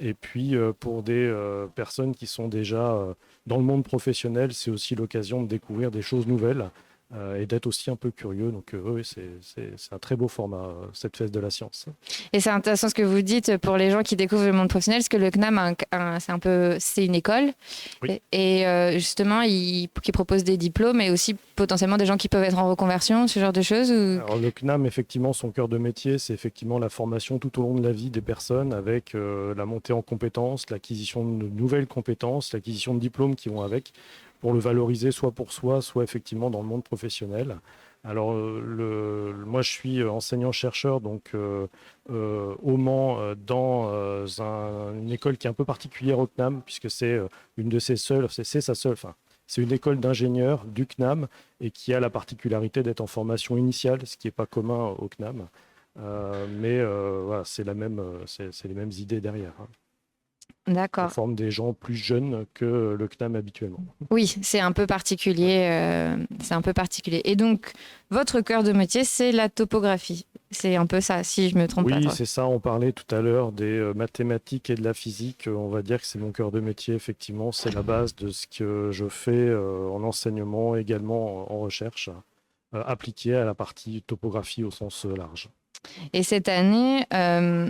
Et puis, pour des personnes qui sont déjà dans le monde professionnel, c'est aussi l'occasion de découvrir des choses nouvelles et d'être aussi un peu curieux. Donc oui, c'est un très beau format, cette fête de la science. Et c'est intéressant ce que vous dites pour les gens qui découvrent le monde professionnel, parce que le CNAM, c'est une école. Oui. Et justement, qui propose des diplômes et aussi potentiellement des gens qui peuvent être en reconversion, ce genre de choses ou... Alors, le CNAM, effectivement, son cœur de métier, c'est effectivement la formation tout au long de la vie des personnes avec la montée en compétences, l'acquisition de nouvelles compétences, l'acquisition de diplômes qui vont avec, pour le valoriser soit pour soi, soit effectivement dans le monde professionnel. Alors, moi, je suis enseignant-chercheur donc au Mans dans une école qui est un peu particulière au CNAM, puisque c'est une de ses seules, c'est une école d'ingénieurs du CNAM et qui a la particularité d'être en formation initiale, ce qui n'est pas commun au CNAM. Mais voilà, c'est les mêmes idées derrière. D'accord. On forme des gens plus jeunes que le CNAM habituellement. Oui, c'est un peu particulier. Et donc, votre cœur de métier, c'est la topographie. C'est un peu ça, si je me trompe pas. Oui, c'est ça. On parlait tout à l'heure des mathématiques et de la physique. On va dire que c'est mon cœur de métier, effectivement. C'est la base de ce que je fais en enseignement, également en recherche, appliquée à la partie topographie au sens large. Et cette année,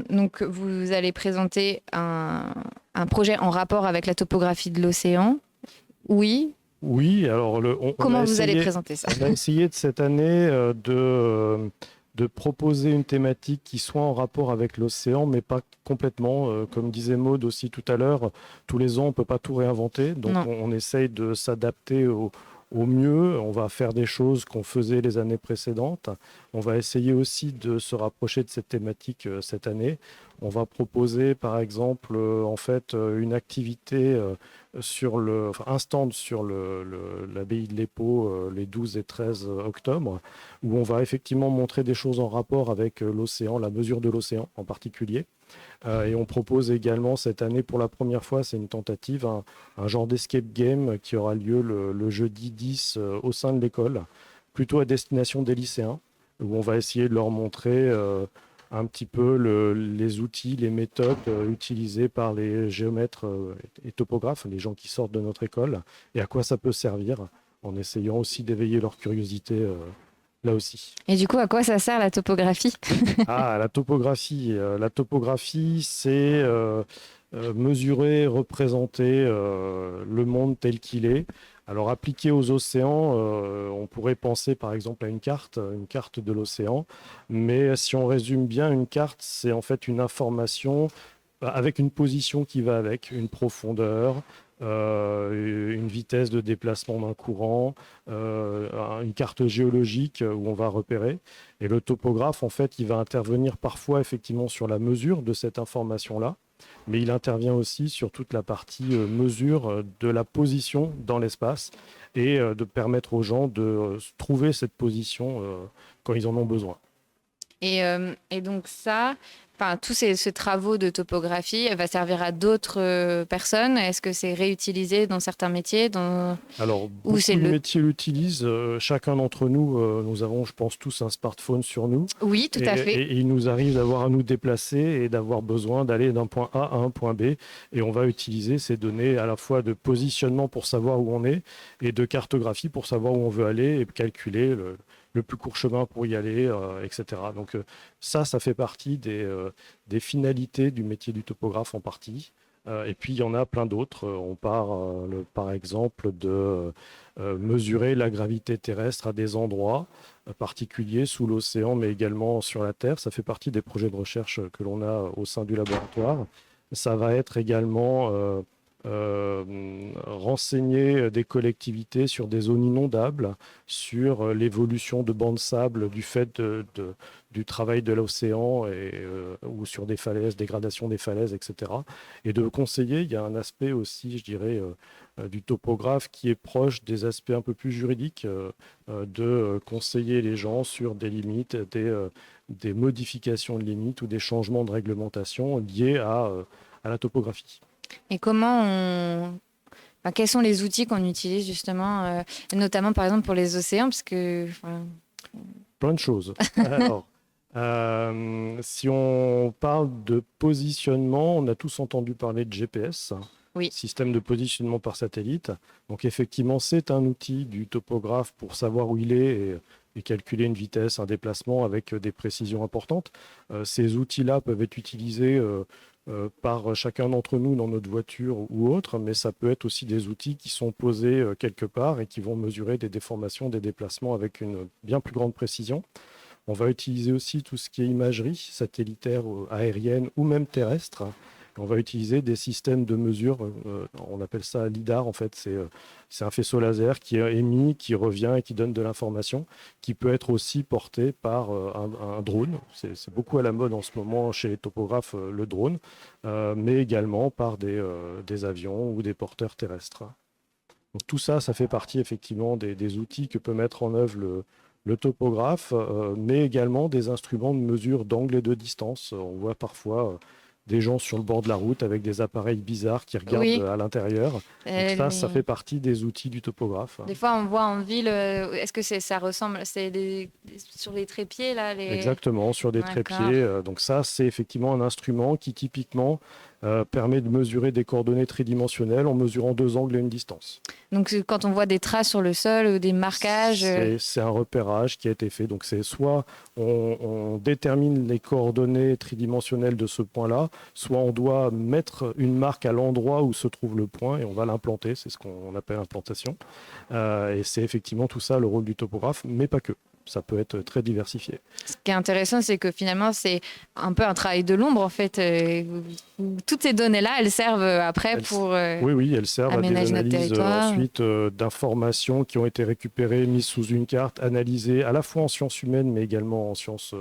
donc vous allez présenter un projet en rapport avec la topographie de l'océan. Oui. Oui, alors comment vous allez présenter ça ? On a essayé de cette année de de proposer une thématique qui soit en rapport avec l'océan, mais pas complètement. Comme disait Maud aussi tout à l'heure, tous les ans, on ne peut pas tout réinventer. Donc, on essaye de s'adapter au mieux. On va faire des choses qu'on faisait les années précédentes. On va essayer aussi de se rapprocher de cette thématique cette année. On va proposer, par exemple, une activité un stand sur l'abbaye de l'Épau les 12 et 13 octobre, où on va effectivement montrer des choses en rapport avec l'océan, la mesure de l'océan en particulier. Et on propose également cette année, pour la première fois, c'est une tentative, un genre d'escape game qui aura lieu le jeudi 10 au sein de l'école, plutôt à destination des lycéens, où on va essayer de leur montrer un petit peu les outils, les méthodes utilisées par les géomètres et topographes, les gens qui sortent de notre école, et à quoi ça peut servir, en essayant aussi d'éveiller leur curiosité là aussi. Et du coup, à quoi ça sert la topographie? La topographie. La topographie, c'est mesurer, représenter le monde tel qu'il est. Alors, appliqué aux océans, on pourrait penser par exemple à une carte de l'océan. Mais si on résume bien, une carte, c'est en fait une information avec une position qui va avec, une profondeur, une vitesse de déplacement d'un courant, une carte géologique où on va repérer. Et le topographe, en fait, il va intervenir parfois effectivement sur la mesure de cette information-là, mais il intervient aussi sur toute la partie mesure de la position dans l'espace et de permettre aux gens de trouver cette position quand ils en ont besoin. Et donc ça, tous ces travaux de topographie va servir à d'autres personnes. Est-ce que c'est réutilisé dans certains métiers Alors, beaucoup de métiers l'utilisent. Chacun d'entre nous, nous avons, je pense, tous un smartphone sur nous. Oui, tout à fait. Et il nous arrive d'avoir à nous déplacer et d'avoir besoin d'aller d'un point A à un point B. Et on va utiliser ces données à la fois de positionnement pour savoir où on est et de cartographie pour savoir où on veut aller et calculer le plus court chemin pour y aller, etc. Donc ça fait partie des finalités du métier du topographe en partie. Et puis il y en a plein d'autres. On parle par exemple de mesurer la gravité terrestre à des endroits particuliers sous l'océan, mais également sur la Terre. Ça fait partie des projets de recherche que l'on a au sein du laboratoire. Ça va être également renseigner des collectivités sur des zones inondables, sur l'évolution de bancs de sable du fait du travail de l'océan ou sur des falaises, dégradation des falaises, etc. Et de conseiller, il y a un aspect aussi, je dirais, du topographe qui est proche des aspects un peu plus juridiques, de conseiller les gens sur des limites, des modifications de limites ou des changements de réglementation liés à la topographie. Et quels sont les outils qu'on utilise justement, notamment par exemple pour les océans, parce que... Plein de choses. Alors, si on parle de positionnement, on a tous entendu parler de GPS, oui. Système de positionnement par satellite. Donc effectivement, c'est un outil du topographe pour savoir où il est et calculer une vitesse, un déplacement avec des précisions importantes. Ces outils-là peuvent être utilisés par chacun d'entre nous dans notre voiture ou autre, mais ça peut être aussi des outils qui sont posés quelque part et qui vont mesurer des déformations, des déplacements avec une bien plus grande précision. On va utiliser aussi tout ce qui est imagerie satellitaire, aérienne ou même terrestre. On va utiliser des systèmes de mesure, on appelle ça LIDAR en fait, c'est un faisceau laser qui est émis, qui revient et qui donne de l'information, qui peut être aussi porté par un drone. C'est beaucoup à la mode en ce moment chez les topographes, le drone, mais également par des avions ou des porteurs terrestres. Donc tout ça, ça fait partie effectivement des outils que peut mettre en œuvre le topographe, mais également des instruments de mesure d'angle et de distance. On voit parfois des gens sur le bord de la route avec des appareils bizarres qui regardent à l'intérieur. Donc ça fait partie des outils du topographe. Des fois, on voit en ville, est-ce que ça ressemble, c'est sur les trépieds là Exactement, sur des trépieds. Donc ça, c'est effectivement un instrument qui typiquement permet de mesurer des coordonnées tridimensionnelles en mesurant 2 angles et une distance. Donc quand on voit des traces sur le sol ou des marquages... C'est un repérage qui a été fait. Donc c'est soit on détermine les coordonnées tridimensionnelles de ce point-là, soit on doit mettre une marque à l'endroit où se trouve le point et on va l'implanter. C'est ce qu'on appelle l'implantation. Et c'est effectivement tout ça le rôle du topographe, mais pas que. ça peut être très diversifié. Ce qui est intéressant, c'est que finalement, c'est un peu un travail de l'ombre, en fait. Toutes ces données-là, elles servent après pour Oui, elles servent à des aménager notre analyses territoire. ensuite d'informations qui ont été récupérées, mises sous une carte, analysées à la fois en sciences humaines, mais également en sciences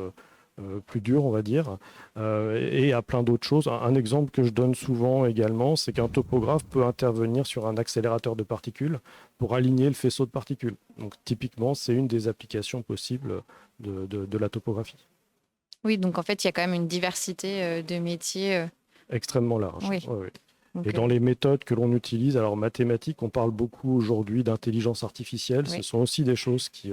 plus dures, on va dire, et à plein d'autres choses. Un exemple que je donne souvent également, c'est qu'un topographe peut intervenir sur un accélérateur de particules pour aligner le faisceau de particules. Donc typiquement, c'est une des applications possibles de la topographie. Oui, donc en fait, il y a quand même une diversité de métiers. Extrêmement large. Oui. Ouais, ouais. Donc, Et dans les méthodes que l'on utilise, alors mathématiques, on parle beaucoup aujourd'hui d'intelligence artificielle. Oui. Ce sont aussi des choses qui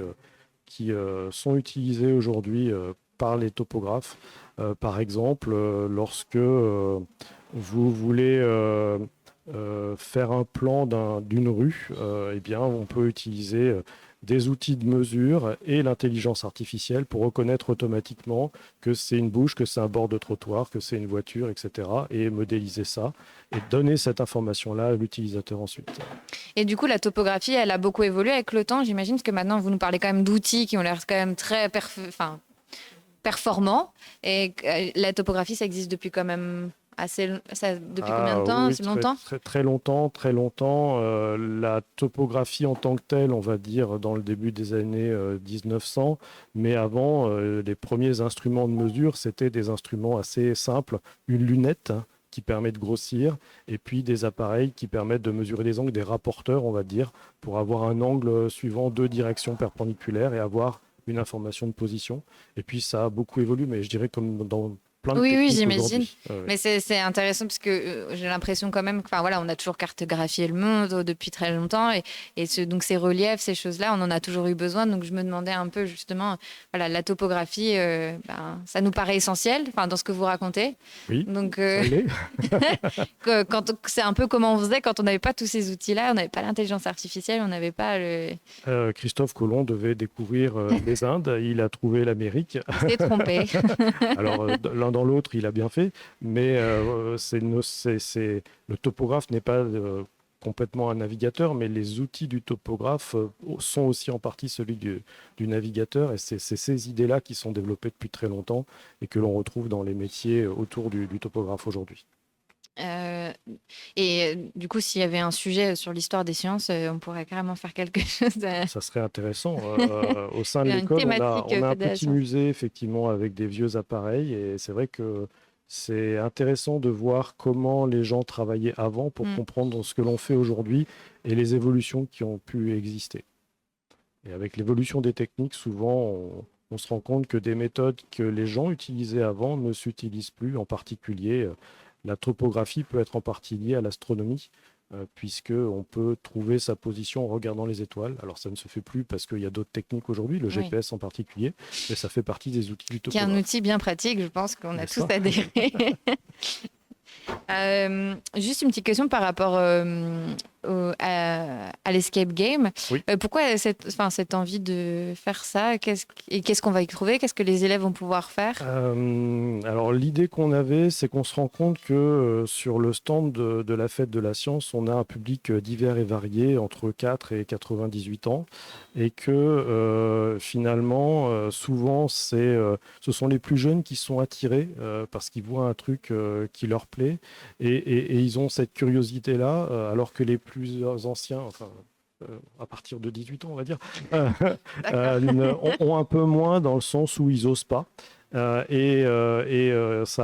sont utilisées aujourd'hui par les topographes. Par exemple, lorsque vous voulez faire un plan d'une rue, eh bien, on peut utiliser des outils de mesure et l'intelligence artificielle pour reconnaître automatiquement que c'est une bouche, que c'est un bord de trottoir, que c'est une voiture, etc. Et modéliser ça et donner cette information-là à l'utilisateur ensuite. Et du coup, la topographie, elle a beaucoup évolué avec le temps, j'imagine, parce que maintenant, vous nous parlez quand même d'outils qui ont l'air quand même très performants. Et la topographie, ça existe depuis quand même depuis combien de temps? Oui, C'est longtemps? très longtemps, très longtemps. La topographie en tant que telle, on va dire dans le début des années 1900, mais avant, les premiers instruments de mesure, c'était des instruments assez simples, une lunette qui permet de grossir, et puis des appareils qui permettent de mesurer les angles, des rapporteurs, on va dire, pour avoir un angle suivant deux directions perpendiculaires et avoir une information de position. Et puis ça a beaucoup évolué, mais je dirais comme dans plein de Oui, techniques j'imagine. aujourd'hui. Mais c'est intéressant parce que j'ai l'impression quand même on a toujours cartographié le monde depuis très longtemps donc ces reliefs, ces choses-là, on en a toujours eu besoin. Donc je me demandais un peu justement, la topographie, ça nous paraît essentiel, dans ce que vous racontez. Oui, donc ça l'est. c'est un peu comment on faisait quand on n'avait pas tous ces outils-là, on n'avait pas l'intelligence artificielle, on n'avait pas Christophe Colomb devait découvrir les Indes, il a trouvé l'Amérique. Il s'est trompé. Alors l'un dans l'autre, il a bien fait, mais le topographe n'est pas complètement un navigateur, mais les outils du topographe sont aussi en partie celui du navigateur, et c'est ces idées-là qui sont développées depuis très longtemps et que l'on retrouve dans les métiers autour du topographe aujourd'hui. Et du coup, s'il y avait un sujet sur l'histoire des sciences, on pourrait carrément faire quelque chose. Ça serait intéressant. Au sein de Une l'école, on a un thématique petit musée effectivement avec des vieux appareils, et c'est vrai que c'est intéressant de voir comment les gens travaillaient avant pour comprendre ce que l'on fait aujourd'hui et les évolutions qui ont pu exister. Et avec l'évolution des techniques, souvent, on se rend compte que des méthodes que les gens utilisaient avant ne s'utilisent plus. En particulier, la topographie peut être en partie liée à l'astronomie, puisqu'on peut trouver sa position en regardant les étoiles. Alors ça ne se fait plus parce qu'il y a d'autres techniques aujourd'hui, le GPS en particulier, mais ça fait partie des outils du topographe. Qui est un outil bien pratique, je pense qu'on a tous adhéré. Juste une petite question par rapport à l'escape game. Oui. Pourquoi cette envie de faire ça? Qu'est-ce qu'on va y trouver? Qu'est-ce que les élèves vont pouvoir faire? Alors l'idée qu'on avait, c'est qu'on se rend compte que sur le stand de la Fête de la Science, on a un public divers et varié entre 4 et 98 ans, et que finalement, souvent, ce sont les plus jeunes qui sont attirés parce qu'ils voient un truc qui leur plaît, et ils ont cette curiosité-là, alors que les plus anciens, à partir de 18 ans, on va dire, ont un peu moins, dans le sens où ils n'osent pas. Ça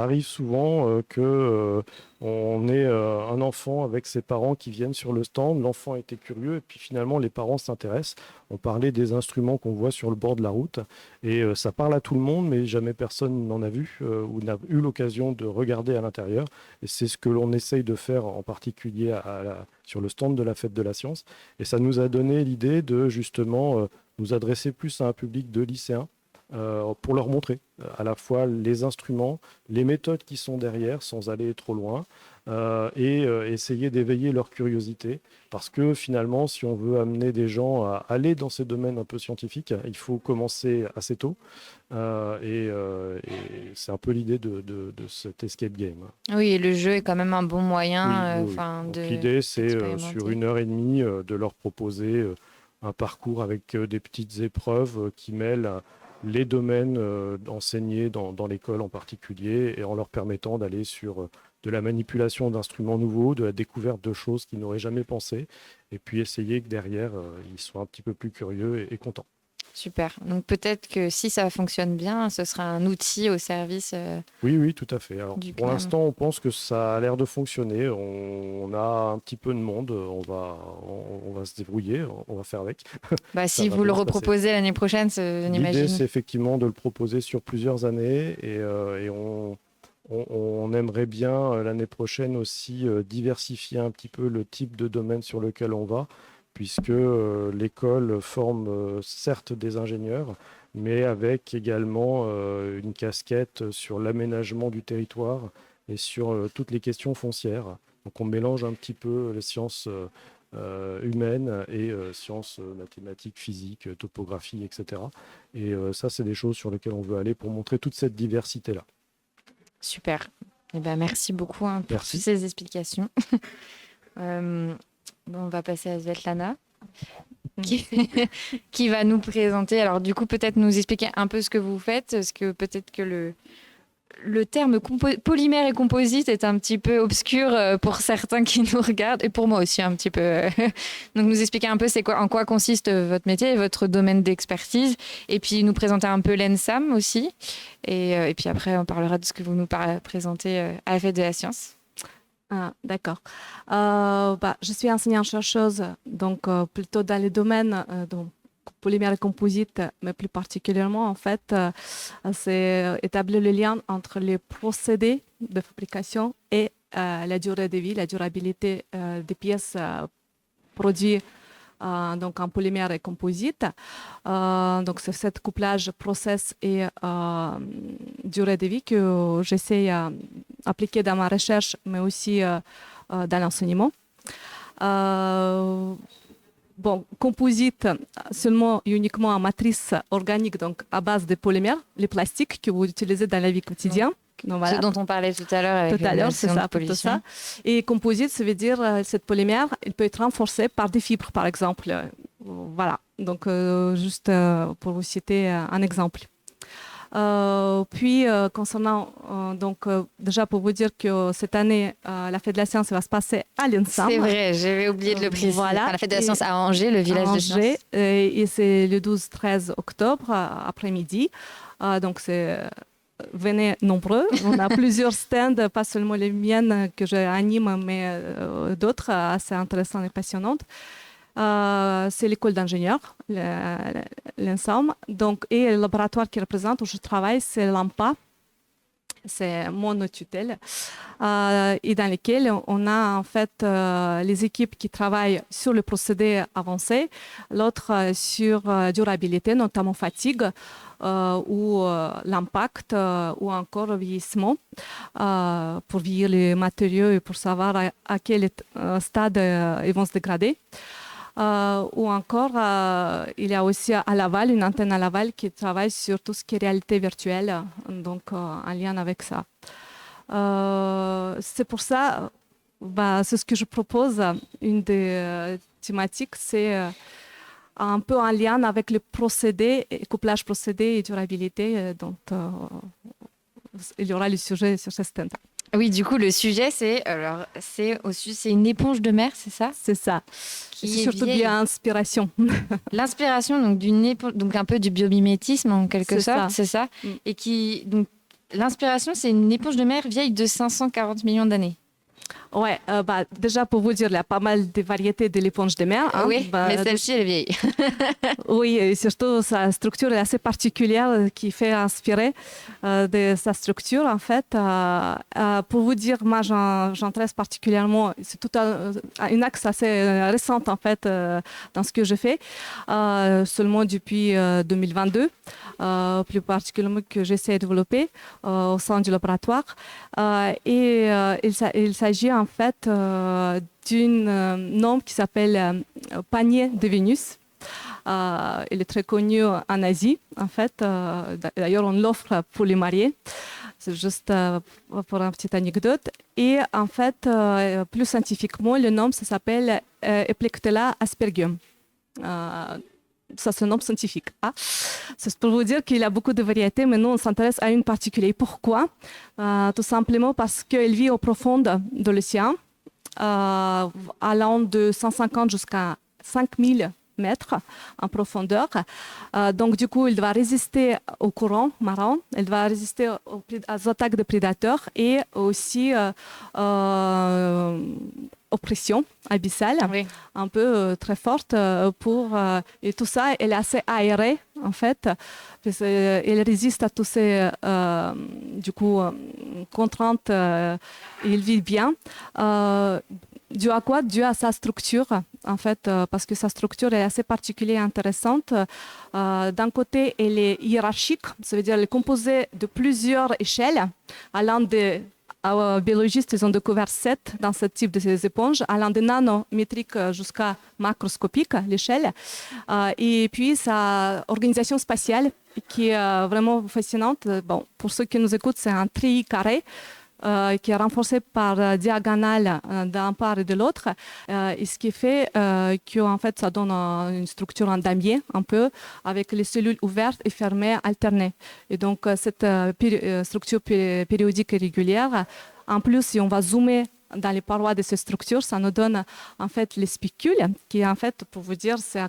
arrive souvent on ait un enfant avec ses parents qui viennent sur le stand, l'enfant était curieux, et puis finalement les parents s'intéressent. On parlait des instruments qu'on voit sur le bord de la route, et ça parle à tout le monde, mais jamais personne n'en a vu ou n'a eu l'occasion de regarder à l'intérieur. Et c'est ce que l'on essaye de faire en particulier sur le stand de la Fête de la Science. Et ça nous a donné l'idée de justement nous adresser plus à un public de lycéens, pour leur montrer à la fois les instruments, les méthodes qui sont derrière, sans aller trop loin, et essayer d'éveiller leur curiosité. Parce que finalement, si on veut amener des gens à aller dans ces domaines un peu scientifiques, il faut commencer assez tôt. Et c'est un peu l'idée de cet escape game. Oui, et le jeu est quand même un bon moyen. Oui. Donc, l'idée, c'est sur 1h30 de leur proposer un parcours avec des petites épreuves qui mêlent les domaines enseignés dans l'école en particulier et en leur permettant d'aller sur de la manipulation d'instruments nouveaux, de la découverte de choses qu'ils n'auraient jamais pensé, et puis essayer que derrière, ils soient un petit peu plus curieux et contents. Super. Donc peut-être que si ça fonctionne bien, ce sera un outil au service. Oui, tout à fait. Alors, Du pour CNAM. l'instant, on pense que ça a l'air de fonctionner. On a un petit peu de monde. On va se débrouiller. On va faire avec. Bah, Ça si va vous le bien se passer. reproposez l'année prochaine, L'idée, j'imagine. c'est effectivement de le proposer sur plusieurs années et on aimerait bien l'année prochaine aussi diversifier un petit peu le type de domaine sur lequel on va, puisque l'école forme certes des ingénieurs, mais avec également une casquette sur l'aménagement du territoire et sur toutes les questions foncières. Donc on mélange un petit peu les sciences humaines et sciences mathématiques, physiques, topographie, etc. Et ça, c'est des choses sur lesquelles on veut aller pour montrer toute cette diversité-là. Super. Eh ben, merci beaucoup pour Merci. toutes ces explications. On va passer à Svetlana qui va nous présenter. Alors du coup, peut-être nous expliquer un peu ce que vous faites, parce que peut-être que le terme polymère et composite est un petit peu obscur pour certains qui nous regardent, et pour moi aussi un petit peu. Donc nous expliquer un peu en quoi consiste votre métier et votre domaine d'expertise, et puis nous présenter un peu l'ENSAM aussi, et puis après on parlera de ce que vous nous présentez à la Fête de la Science. Ah, d'accord. Je suis enseignante-chercheuse, donc plutôt dans les domaines donc, polymère et composite, mais plus particulièrement, en fait, c'est établir le lien entre les procédés de fabrication et la durée de vie, la durabilité des pièces produites donc en polymère et composite. Donc c'est ce couplage process et durée de vie que j'essaie d'appliquer dans ma recherche, mais aussi dans l'enseignement. Composite seulement et uniquement en matrice organique, donc à base de polymères, les plastiques que vous utilisez dans la vie quotidienne. Donc, voilà. Ce dont on parlait tout à l'heure avec Tout à l'heure, c'est ça, plutôt ça. Et composite, ça veut dire cette polymère, il peut être renforcé par des fibres, par exemple. Voilà. Donc, juste pour vous citer un exemple. Puis, concernant, déjà pour vous dire que cette année, la Fête de la Science va se passer à l'ENSAM. C'est vrai, j'avais oublié de le préciser. Voilà. La Fête de la Science à Angers, le village de Science. Et c'est le 12-13 octobre, après-midi. Donc, venez nombreux. On a plusieurs stands, pas seulement les miennes que j'anime, mais d'autres assez intéressantes et passionnantes. C'est l'école d'ingénieurs, l'ENSAM. Donc, et le laboratoire qui représente où je travaille, c'est l'AMPA. C'est mon tutelle. Et dans lequel on a en fait les équipes qui travaillent sur le procédé avancé, l'autre sur durabilité, notamment fatigue, ou l'impact, ou encore vieillissement, pour vieillir les matériaux et pour savoir à quel stade ils vont se dégrader. Ou encore, il y a aussi à Laval, une antenne à Laval qui travaille sur tout ce qui est réalité virtuelle, donc en lien avec ça. C'est pour ça, c'est ce que je propose. Une des thématiques, c'est un peu en lien avec le procédé, couplage procédé et durabilité. Donc, il y aura le sujet sur ce stand. Oui, du coup, le sujet, c'est une éponge de mer, c'est ça? C'est ça. C'est surtout de l'inspiration. L'inspiration, donc d'une éponge, donc un peu du biomimétisme en quelque sorte, c'est ça. Mm. Et donc l'inspiration, c'est une éponge de mer vieille de 540 millions d'années. Ouais, déjà pour vous dire, il y a pas mal de variétés de l'éponge de mer. Hein. Oui, mais celle-ci, elle est vieille. Oui, et surtout sa structure est assez particulière qui fait inspirer de sa structure en fait. Pour vous dire, moi j'intéresse particulièrement, c'est tout une axe assez récente en fait dans ce que je fais, seulement depuis 2022, plus particulièrement que j'essaie de développer au sein du laboratoire. Et il s'agit en fait d'une norme qui s'appelle panier de Vénus. Il est très connu en Asie, en fait. D'ailleurs, on l'offre pour les mariés. C'est juste pour une petite anecdote. Et en fait, plus scientifiquement, le nom, ça s'appelle Eplectella aspergum. Ça se nomme scientifique. Ah. C'est pour vous dire qu'il y a beaucoup de variétés, mais nous, on s'intéresse à une particulière. Pourquoi? Tout simplement parce qu'elle vit au profond de l'océan, allant de 150 jusqu'à 5000 mètres en profondeur. Donc, du coup, il va résister au courant marin, elle va résister aux attaques de prédateurs et aussi aux pressions abyssales, oui, un peu très fortes. Et tout ça, elle est assez aérée, en fait. Elle résiste à toutes ces contraintes. Il vit bien. Dû à quoi? Dû à sa structure, en fait, parce que sa structure est assez particulière et intéressante. D'un côté, elle est hiérarchique, ça veut dire elle est composée de plusieurs échelles, allant des biologistes, ils ont découvert 7 dans ce type de ces éponges, allant de nanométrique jusqu'à macroscopique, l'échelle. Et puis, sa organisation spatiale, qui est vraiment fascinante. Bon, pour ceux qui nous écoutent, c'est un treillis carré, qui est renforcé par diagonale d'un part et de l'autre, et ce qui fait qu'en fait ça donne une structure en damier un peu, avec les cellules ouvertes et fermées alternées. Et donc cette structure périodique et régulière, en plus si on va zoomer dans les parois de ces structures, ça nous donne en fait les spicules, qui en fait, pour vous dire, c'est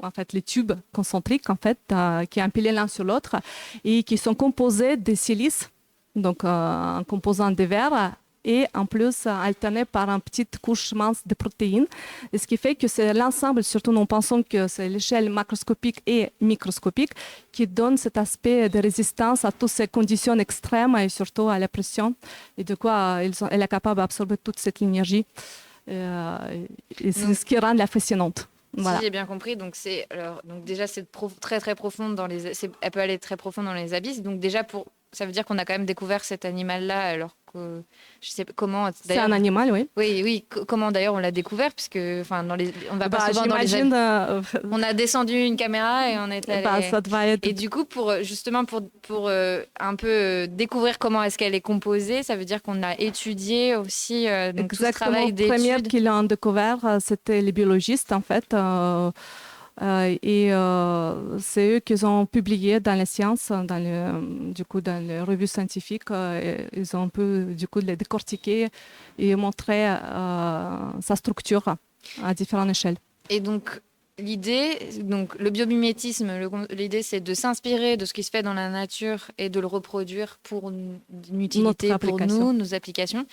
en fait, les tubes concentriques en fait, qui sont empilés l'un sur l'autre et qui sont composés de silice, donc un composant de verre, et en plus alterné par une petite couche mince de protéines. Et ce qui fait que c'est l'ensemble, surtout nous pensons que c'est l'échelle macroscopique et microscopique, qui donne cet aspect de résistance à toutes ces conditions extrêmes et surtout à la pression. Et de quoi elle est capable d'absorber toute cette énergie. Et c'est ce qui rend la fascinante. Voilà. Si j'ai bien compris, donc déjà c'est très très profond elle peut aller très profond dans les abysses. Donc déjà ça veut dire qu'on a quand même découvert cet animal-là, alors que je sais pas comment. C'est un animal, oui. Oui. Comment d'ailleurs on l'a découvert, puisque on va pas souvent dans les. On a descendu une caméra et on est allé. Ça doit être... Et du coup, pour un peu découvrir comment est-ce qu'elle est composée, ça veut dire qu'on a étudié aussi donc tout ce travail d'étude. La première qui l'ont découvert, c'était les biologistes en fait. Et c'est eux qui ont publié dans les sciences, dans les revues scientifiques. Ils ont un peu les décortiqué et montré sa structure à différentes échelles. Et donc le biomimétisme, l'idée c'est de s'inspirer de ce qui se fait dans la nature et de le reproduire pour une utilité pour nous, nos applications.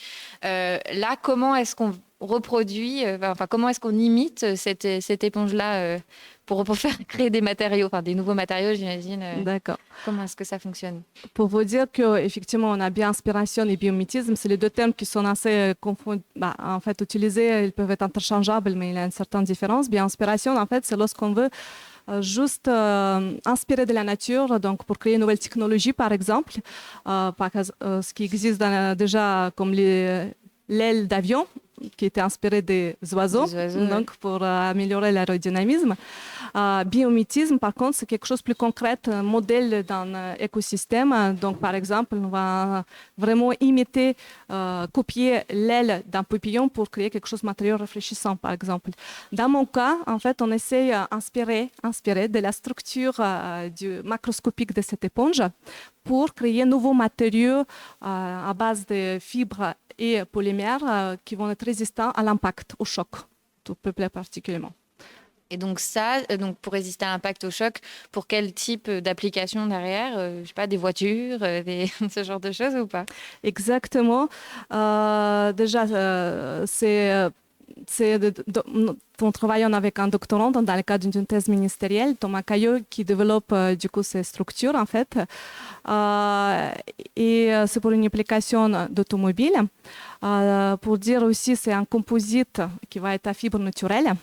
Là, comment est-ce qu'on reproduit, comment est-ce qu'on imite cette éponge-là pour créer des matériaux, des nouveaux matériaux, j'imagine. D'accord. Comment est-ce que ça fonctionne? Pour vous dire qu'effectivement, on a bien inspiration et biomimétisme, c'est les deux termes qui sont assez en fait, utilisés, ils peuvent être interchangeables, mais il y a une certaine différence. Bien, inspiration, en fait, c'est lorsqu'on veut juste inspirer de la nature, donc pour créer une nouvelle technologie, par exemple, ce qui existe déjà comme l'aile d'avion, qui était inspirée des oiseaux, donc pour améliorer l'aérodynamisme. Biomimétisme, par contre, c'est quelque chose de plus concret, un modèle d'un écosystème. Donc, par exemple, on va vraiment imiter, copier l'aile d'un papillon pour créer quelque chose de matériau réfléchissant, par exemple. Dans mon cas, en fait, on essaie d'inspirer de la structure macroscopique de cette éponge pour créer de nouveaux matériaux à base de fibres et polymères qui vont être résistants à l'impact, au choc, tout peuple particulièrement. Et donc pour résister à l'impact, au choc, pour quel type d'application derrière? Je sais pas, des voitures, ce genre de choses ou pas? Exactement. Déjà, en travaillant avec un doctorant dans le cadre d'une thèse ministérielle, Thomas Caillot, qui développe ces structures en fait. Et c'est pour une application d'automobile. Pour dire aussi, c'est un composite qui va être à fibre naturelle,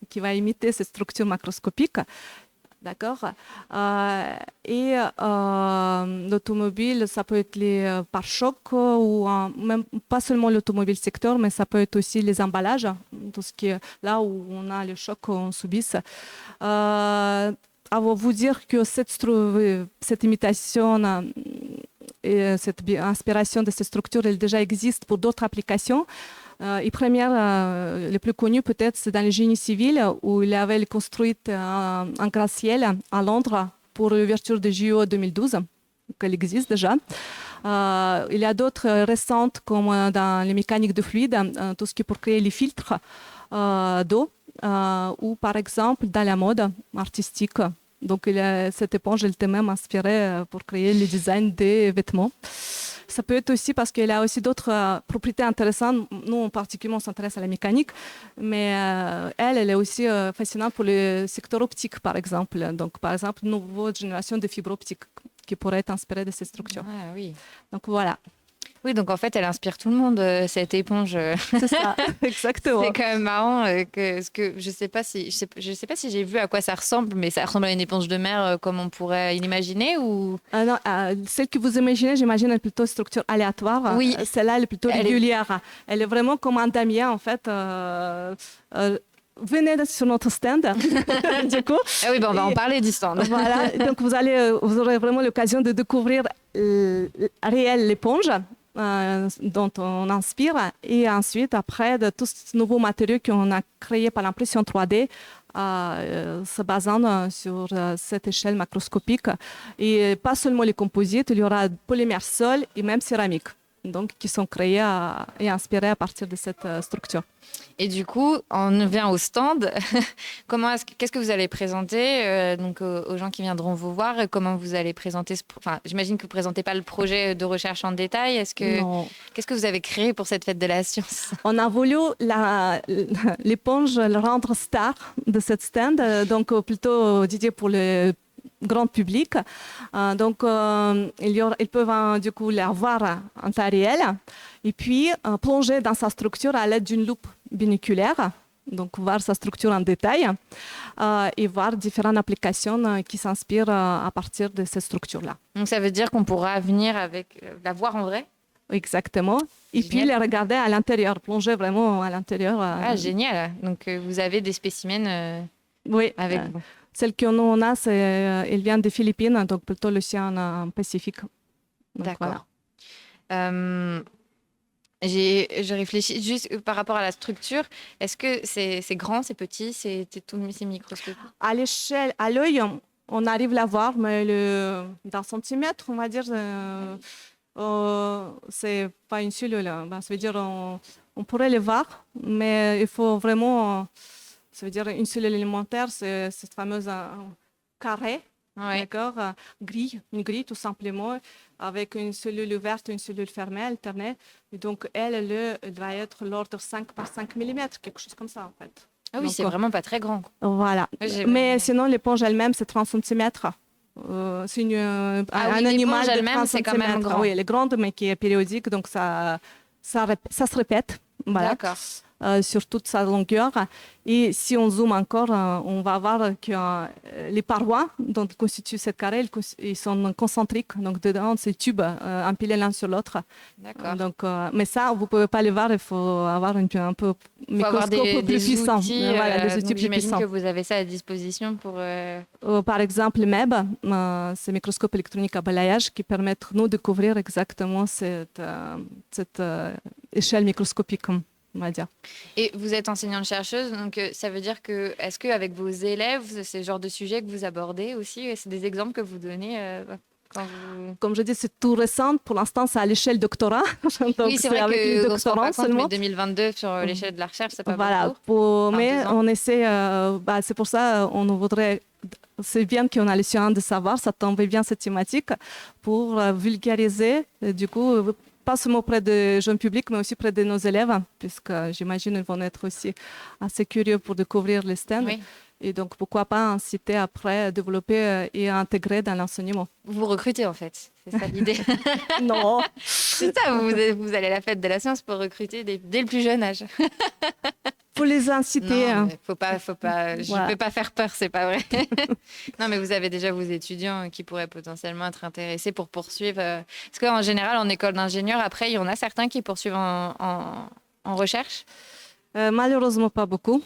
qui va imiter ces structures macroscopiques. D'accord. Et l'automobile, ça peut être les pare-chocs ou même pas seulement l'automobile secteur, mais ça peut être aussi les emballages, tout ce qui est là où on a les chocs qu'on subisse. À vous dire que cette imitation et cette inspiration de ces structures, elle déjà existe pour d'autres applications. Et première, le plus connu peut-être, c'est dans le génie civil, où il avait construit un gratte-ciel à Londres pour l'ouverture de JO 2012, qu'elle existe déjà. Il y a d'autres récentes, comme dans les mécaniques de fluide, tout ce qui est pour créer les filtres d'eau, ou par exemple dans la mode artistique. Donc cette éponge, elle était même inspirée pour créer le design des vêtements. Ça peut être aussi parce qu'elle a aussi d'autres propriétés intéressantes. Nous, en particulier, on s'intéresse à la mécanique, mais elle est aussi fascinante pour le secteur optique, par exemple. Donc, par exemple, une nouvelle génération de fibres optiques qui pourrait être inspirée de ces structures. Ah oui. Donc, voilà. Oui, donc en fait, elle inspire tout le monde, cette éponge. C'est ça, exactement. C'est quand même marrant je sais pas si j'ai vu à quoi ça ressemble, mais ça ressemble à une éponge de mer comme on pourrait l'imaginer ou non, celle que vous imaginez, j'imagine, est plutôt structure aléatoire. Oui. Celle-là, elle est plutôt régulière. Elle est vraiment comme un damier, en fait. Venez sur notre stand, du coup. Ah oui, on va en parler du stand. Voilà, donc vous aurez vraiment l'occasion de découvrir réel l'éponge dont on inspire, et ensuite, après, de tous ces nouveaux matériaux qu'on a créés par l'impression 3D, se basant sur cette échelle macroscopique. Et pas seulement les composites, il y aura polymère sol et même céramique, donc qui sont créés et inspirés à partir de cette structure. Et du coup, on vient au stand. Qu'est-ce que vous allez présenter donc aux gens qui viendront vous voir? Comment vous allez présenter j'imagine que vous ne présentez pas le projet de recherche en détail. Qu'est-ce que vous avez créé pour cette fête de la science? On a voulu l'éponge le rendre star de cette stand, donc plutôt dédié pour le grand public. Donc, ils peuvent du coup la voir en temps réel et puis plonger dans sa structure à l'aide d'une loupe binoculaire, donc voir sa structure en détail et voir différentes applications qui s'inspirent à partir de cette structure-là. Donc, ça veut dire qu'on pourra venir la voir en vrai? Exactement. Et puis les regarder à l'intérieur, plonger vraiment à l'intérieur. Ah, génial. Donc, vous avez des spécimens oui, avec vous. Celle qu'on a, elle vient des Philippines, donc plutôt l'océan Pacifique. D'accord. Voilà. Je réfléchis juste par rapport à la structure. Est-ce que c'est grand, c'est petit, c'est microscopique? À l'échelle, à l'œil, on arrive à la voir, mais d'un centimètre, on va dire, c'est pas une cellule. Ça veut dire on pourrait les voir, mais il faut vraiment... Ça veut dire une cellule élémentaire, c'est cette fameuse carré, d'accord, une grille tout simplement, avec une cellule ouverte et une cellule fermée, alternée. Et donc, elle va être l'ordre 5 par 5 mm, quelque chose comme ça, en fait. Ah oui, donc, c'est vraiment pas très grand. Voilà. Mais sinon, l'éponge elle-même, c'est 30 cm. C'est un animal de 30 c'est quand même grand. Oui, elle est grande, mais qui est périodique, donc ça se répète. Voilà. D'accord. Sur toute sa longueur. Et si on zoome encore, on va voir que les parois dont constituent cette carré, ils sont concentriques. Donc, dedans, ces tubes empilés l'un sur l'autre. D'accord. Donc, mais ça, vous ne pouvez pas les voir. Il faut avoir un peu microscope plus puissant. Outils, voilà, des outils plus j'imagine puissants. que vous avez ça à disposition pour... Par exemple, MEB, c'est microscope électronique à balayage qui permet de nous découvrir exactement cette échelle microscopique. On va dire. Et vous êtes enseignante-chercheuse, donc ça veut dire que, est-ce qu'avec vos élèves, c'est le genre de sujet que vous abordez aussi? C'est des exemples que vous donnez quand vous... Comme je dis, c'est tout récent. Pour l'instant, c'est à l'échelle doctorat. Donc, oui, c'est vrai qu'on se rend pas compte, mais 2022, sur l'échelle de la recherche, c'est pas beaucoup. Mais on essaie, c'est pour ça on voudrait... C'est bien qu'on a le science de savoir, ça tombe bien cette thématique, pour vulgariser, du coup... pas seulement auprès du jeune public, mais aussi auprès de nos élèves, puisque j'imagine qu'ils vont être aussi assez curieux pour découvrir les stands. Oui. Et donc, pourquoi pas inciter après à développer et à intégrer dans l'enseignement. Vous recrutez, en fait. C'est ça l'idée. Non. C'est ça, vous allez à la fête de la science pour recruter dès le plus jeune âge. Faut les inciter. Non, faut pas. Je ne peux pas faire peur, c'est pas vrai. Non, mais vous avez déjà vos étudiants qui pourraient potentiellement être intéressés pour poursuivre. Parce qu'en général, en école d'ingénieur, après, il y en a certains qui poursuivent en recherche. Malheureusement, pas beaucoup.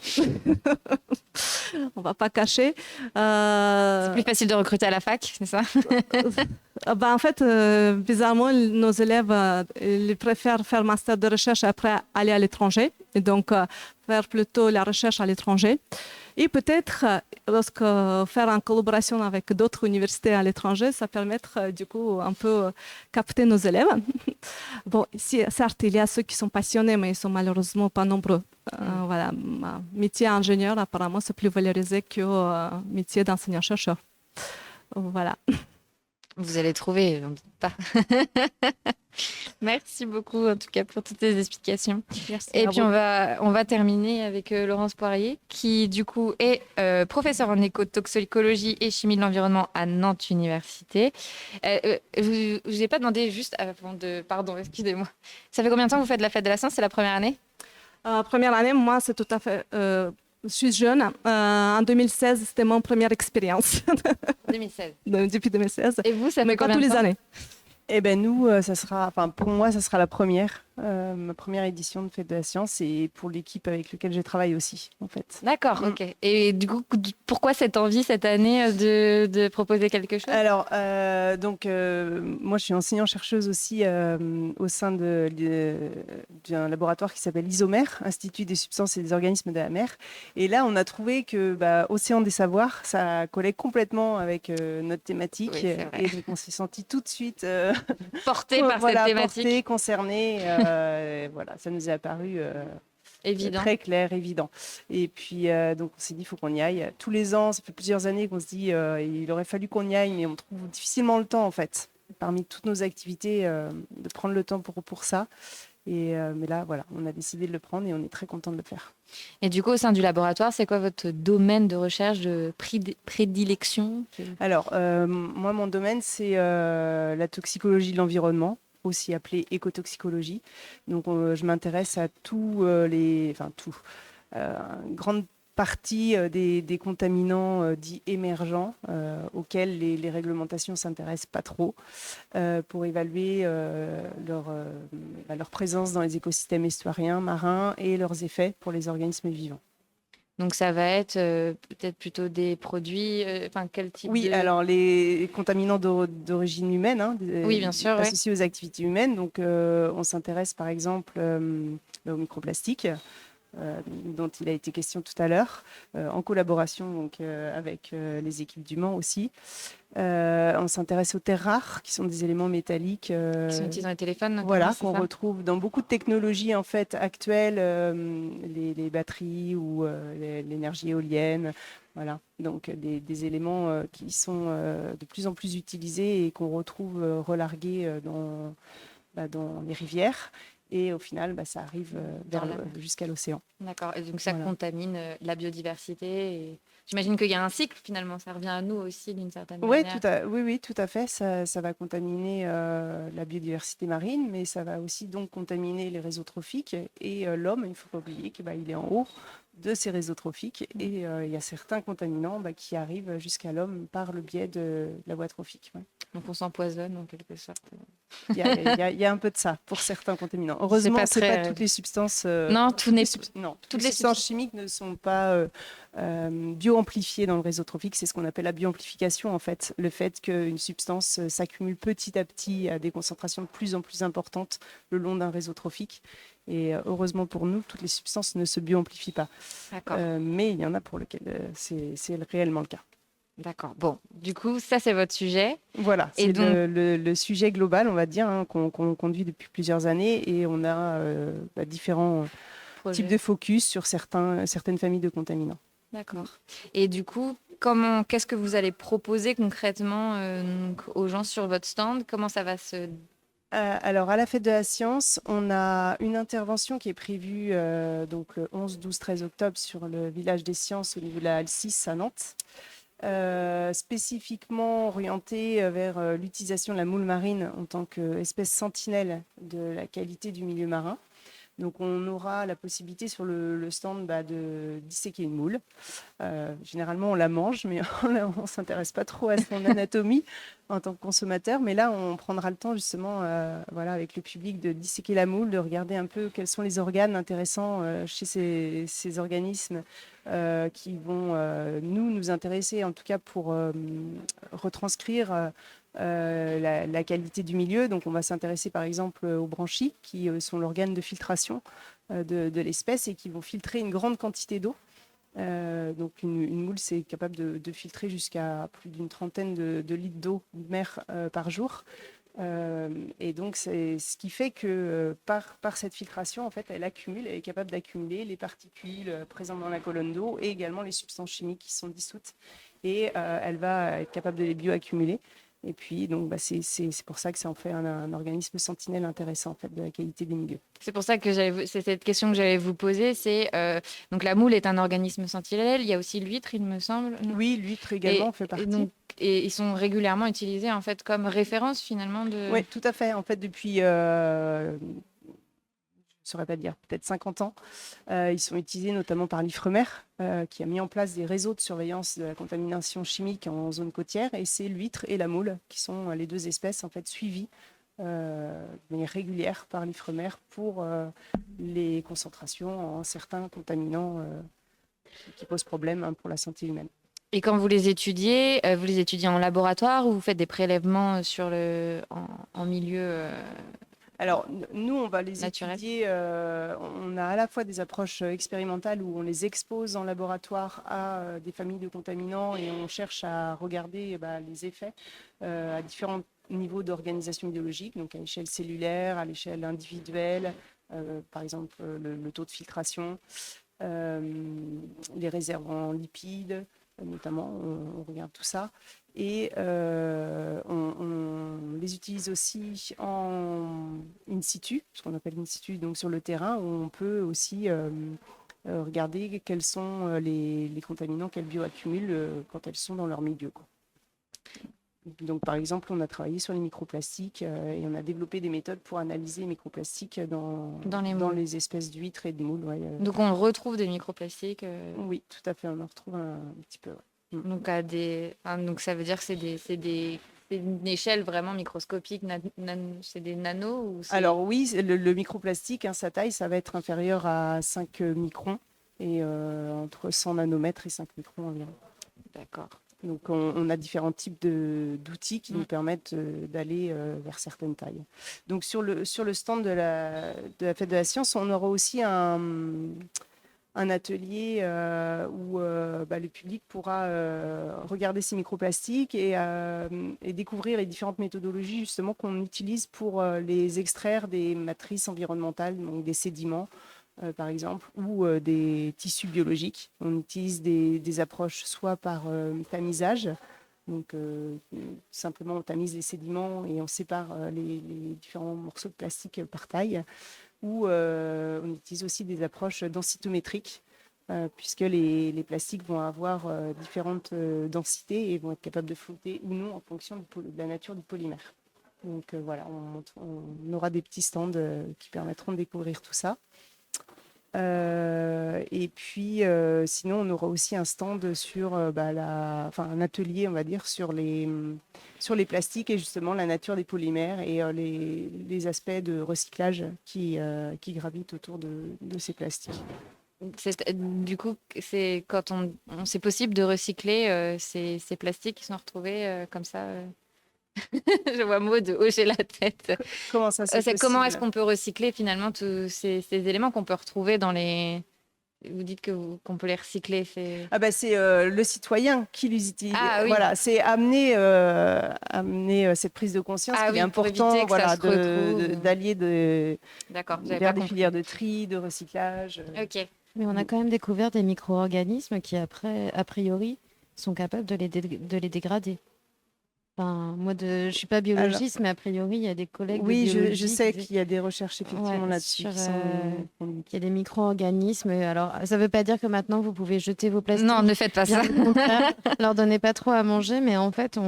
On va pas cacher. C'est plus facile de recruter à la fac, c'est ça? En fait, bizarrement, nos élèves ils préfèrent faire master de recherche et après aller à l'étranger. Et donc, faire plutôt la recherche à l'étranger. Et peut-être, lorsque faire en collaboration avec d'autres universités à l'étranger, ça permettre du coup un peu capter nos élèves. Bon, ici, certes, il y a ceux qui sont passionnés, mais ils sont malheureusement pas nombreux. Voilà, métier ingénieur, apparemment, c'est plus valorisé que métier d'enseignant-chercheur. Voilà. Vous allez trouver, j'en doute pas. Merci beaucoup en tout cas pour toutes ces explications. Merci Et à puis vous. on va terminer avec Laurence Poirier qui du coup est professeure en écotoxicologie et chimie de l'environnement à Nantes Université. Je vous ai pas demandé juste avant de... Pardon, excusez-moi. Ça fait combien de temps que vous faites la fête de la science? C'est la première année? Première année, moi, c'est tout à fait... je suis jeune. En 2016, c'était mon première expérience. 2016. Depuis 2016. Et vous, ça fait Mais pas combien tous de les temps? années. Eh ben nous, pour moi, ça sera la première, ma première édition de Fête de la Science et pour l'équipe avec laquelle je travaille aussi, en fait. D'accord, ok. Et du coup, pourquoi cette envie cette année de proposer quelque chose? Alors, moi, je suis enseignant-chercheuse aussi au sein d'un laboratoire qui s'appelle Isomère, Institut des substances et des organismes de la mer. Et là, on a trouvé que Océan des savoirs, ça collait complètement avec notre thématique. Oui, c'est vrai. Et donc, on s'est senti tout de suite Porté par cette thématique. porté, concerné. Voilà, ça nous est apparu Évident. très clair, évident. Et puis, donc, on s'est dit, il faut qu'on y aille. Tous les ans, ça fait plusieurs années qu'on se dit, il aurait fallu qu'on y aille, mais on trouve difficilement le temps, en fait, parmi toutes nos activités, de prendre le temps pour ça. Mais là, voilà, on a décidé de le prendre et on est très content de le faire. Et du coup, au sein du laboratoire, c'est quoi votre domaine de recherche de prédilection? Alors, moi, mon domaine, c'est la toxicologie de l'environnement, aussi appelée écotoxicologie. Donc, je m'intéresse à une grande partie des contaminants dits émergents auxquels les réglementations ne s'intéressent pas trop pour évaluer leur présence dans les écosystèmes estuariens, marins et leurs effets pour les organismes vivants. Donc ça va être peut-être plutôt des produits, quel type Oui, de... alors les contaminants d'origine humaine, Oui, bien sûr, associés aux activités humaines. Donc on s'intéresse par exemple aux microplastiques, dont il a été question tout à l'heure, en collaboration donc, avec les équipes du Mans aussi. On s'intéresse aux terres rares, qui sont des éléments métalliques. Qui sont utilisés dans les téléphones, notamment, voilà, c'est qu'on ça retrouve dans beaucoup de technologies en fait, actuelles, les batteries ou l'énergie éolienne. Voilà, donc des éléments qui sont de plus en plus utilisés et qu'on retrouve relargués dans les rivières. Et au final, ça arrive jusqu'à l'océan. D'accord, et donc ça Voilà. contamine la biodiversité. Et... J'imagine qu'il y a un cycle finalement, ça revient à nous aussi d'une certaine Oui, manière. oui, tout à fait. Ça va contaminer la biodiversité marine, mais ça va aussi donc contaminer les réseaux trophiques. Et l'homme, il ne faut pas oublier qu'il est en haut de ces réseaux trophiques. Et il y a certains contaminants qui arrivent jusqu'à l'homme par le biais de la voie trophique. Ouais. Donc on s'empoisonne en quelque sorte. Il y a un peu de ça pour certains contaminants. Heureusement, ce n'est pas toutes les substances. Non, toutes les substances chimiques ne sont pas bioamplifiées dans le réseau trophique. C'est ce qu'on appelle la bioamplification, en fait. Le fait qu'une substance s'accumule petit à petit à des concentrations de plus en plus importantes le long d'un réseau trophique. Et heureusement pour nous, toutes les substances ne se bioamplifient pas. D'accord. Mais il y en a pour lesquelles c'est réellement le cas. D'accord. Bon, du coup, ça, c'est votre sujet. Voilà, c'est donc... le sujet global, on va dire, qu'on conduit depuis plusieurs années. Et on a différents types de focus sur certaines familles de contaminants. D'accord. Et du coup, qu'est-ce que vous allez proposer concrètement aux gens sur votre stand? Comment ça va se... Alors, à la Fête de la Science, on a une intervention qui est prévue donc le 11, 12, 13 octobre sur le village des sciences au niveau de la Halle 6 à Nantes. Spécifiquement orientée vers l'utilisation de la moule marine en tant qu'espèce sentinelle de la qualité du milieu marin. Donc on aura la possibilité sur le stand de disséquer une moule. Généralement on la mange, mais on ne s'intéresse pas trop à son anatomie en tant que consommateur. Mais là on prendra le temps justement avec le public de disséquer la moule, de regarder un peu quels sont les organes intéressants chez ces organismes qui vont nous intéresser, en tout cas pour retranscrire la qualité du milieu. Donc on va s'intéresser par exemple aux branchies qui sont l'organe de filtration de l'espèce et qui vont filtrer une grande quantité d'eau. Donc une moule, c'est capable de filtrer jusqu'à plus d'une trentaine de litres d'eau de mer par jour. Et donc c'est ce qui fait que par cette filtration, en fait, elle est capable d'accumuler les particules présentes dans la colonne d'eau et également les substances chimiques qui sont dissoutes. Et elle va être capable de les bioaccumuler. Et puis, donc, c'est pour ça que ça en fait un organisme sentinelle intéressant en fait, de la qualité des milieux. C'est pour ça que c'est cette question que j'allais vous poser. Donc la moule est un organisme sentinelle. Il y a aussi l'huître, il me semble. Oui, l'huître également fait partie. Et ils sont régulièrement utilisés en fait comme référence finalement de. Oui, tout à fait. En fait, depuis je ne saurais pas dire, peut-être 50 ans. Ils sont utilisés notamment par l'Ifremer, qui a mis en place des réseaux de surveillance de la contamination chimique en zone côtière. Et c'est l'huître et la moule qui sont les deux espèces en fait, suivies de manière régulière par l'Ifremer pour les concentrations en certains contaminants qui posent problème pour la santé humaine. Et quand vous les étudiez en laboratoire ou vous faites des prélèvements en milieu Alors, nous, on va les naturel. étudier. On a à la fois des approches expérimentales où on les expose en laboratoire à des familles de contaminants et on cherche à regarder les effets à différents niveaux d'organisation biologique, donc à l'échelle cellulaire, à l'échelle individuelle, par exemple le taux de filtration, les réserves en lipides, notamment, on regarde tout ça. Et on les utilise aussi en in situ, ce qu'on appelle in situ, donc sur le terrain, où on peut aussi regarder quels sont les contaminants qu'elles bioaccumulent quand elles sont dans leur milieu, quoi. Donc, par exemple, on a travaillé sur les microplastiques et on a développé des méthodes pour analyser les microplastiques dans les espèces d'huîtres et de moules. Ouais. Donc, on retrouve des microplastiques Oui, tout à fait, on en retrouve un petit peu. Ouais. Donc, donc, ça veut dire que c'est une échelle vraiment microscopique, c'est des nanos ou Alors oui, le microplastique, sa taille, ça va être inférieur à 5 microns et entre 100 nanomètres et 5 microns environ. D'accord. Donc on a différents types d'outils qui nous permettent d'aller vers certaines tailles. Donc sur le stand de la Fête de la Science, on aura aussi un atelier où le public pourra regarder ces microplastiques et découvrir les différentes méthodologies justement qu'on utilise pour les extraire des matrices environnementales, donc des sédiments par exemple, ou des tissus biologiques. On utilise des approches soit par tamisage, donc simplement on tamise les sédiments et on sépare les différents morceaux de plastique par taille, ou on utilise aussi des approches densitométriques, puisque les plastiques vont avoir différentes densités et vont être capables de flotter ou non en fonction de la nature du polymère. Donc voilà, on aura des petits stands qui permettront de découvrir tout ça. Et puis sinon on aura aussi un stand sur un atelier on va dire sur les plastiques et justement la nature des polymères et les aspects de recyclage qui gravitent autour de ces plastiques. Du coup, c'est quand c'est possible de recycler ces plastiques qui sont retrouvés comme ça. Je vois Maud hocher la tête. Comment ça Comment est-ce qu'on peut recycler finalement tous ces éléments qu'on peut retrouver dans les... Vous dites qu'on peut les recycler. C'est le citoyen qui les utilise. Ah, oui. Voilà, c'est amener cette prise de conscience qu'il est important d'allier vers des filières de tri, de recyclage. Ok. Mais on a quand même découvert des micro-organismes qui, après, a priori, sont capables de les dégrader. Enfin, moi, je ne suis pas biologiste, mais a priori, il y a des collègues. Oui, je sais qu'il y a des recherches effectivement là-dessus. Il y a des micro-organismes. Alors, ça ne veut pas dire que maintenant, vous pouvez jeter vos plastiques. Non, ne faites pas ça. Leur donnez pas trop à manger, mais en fait,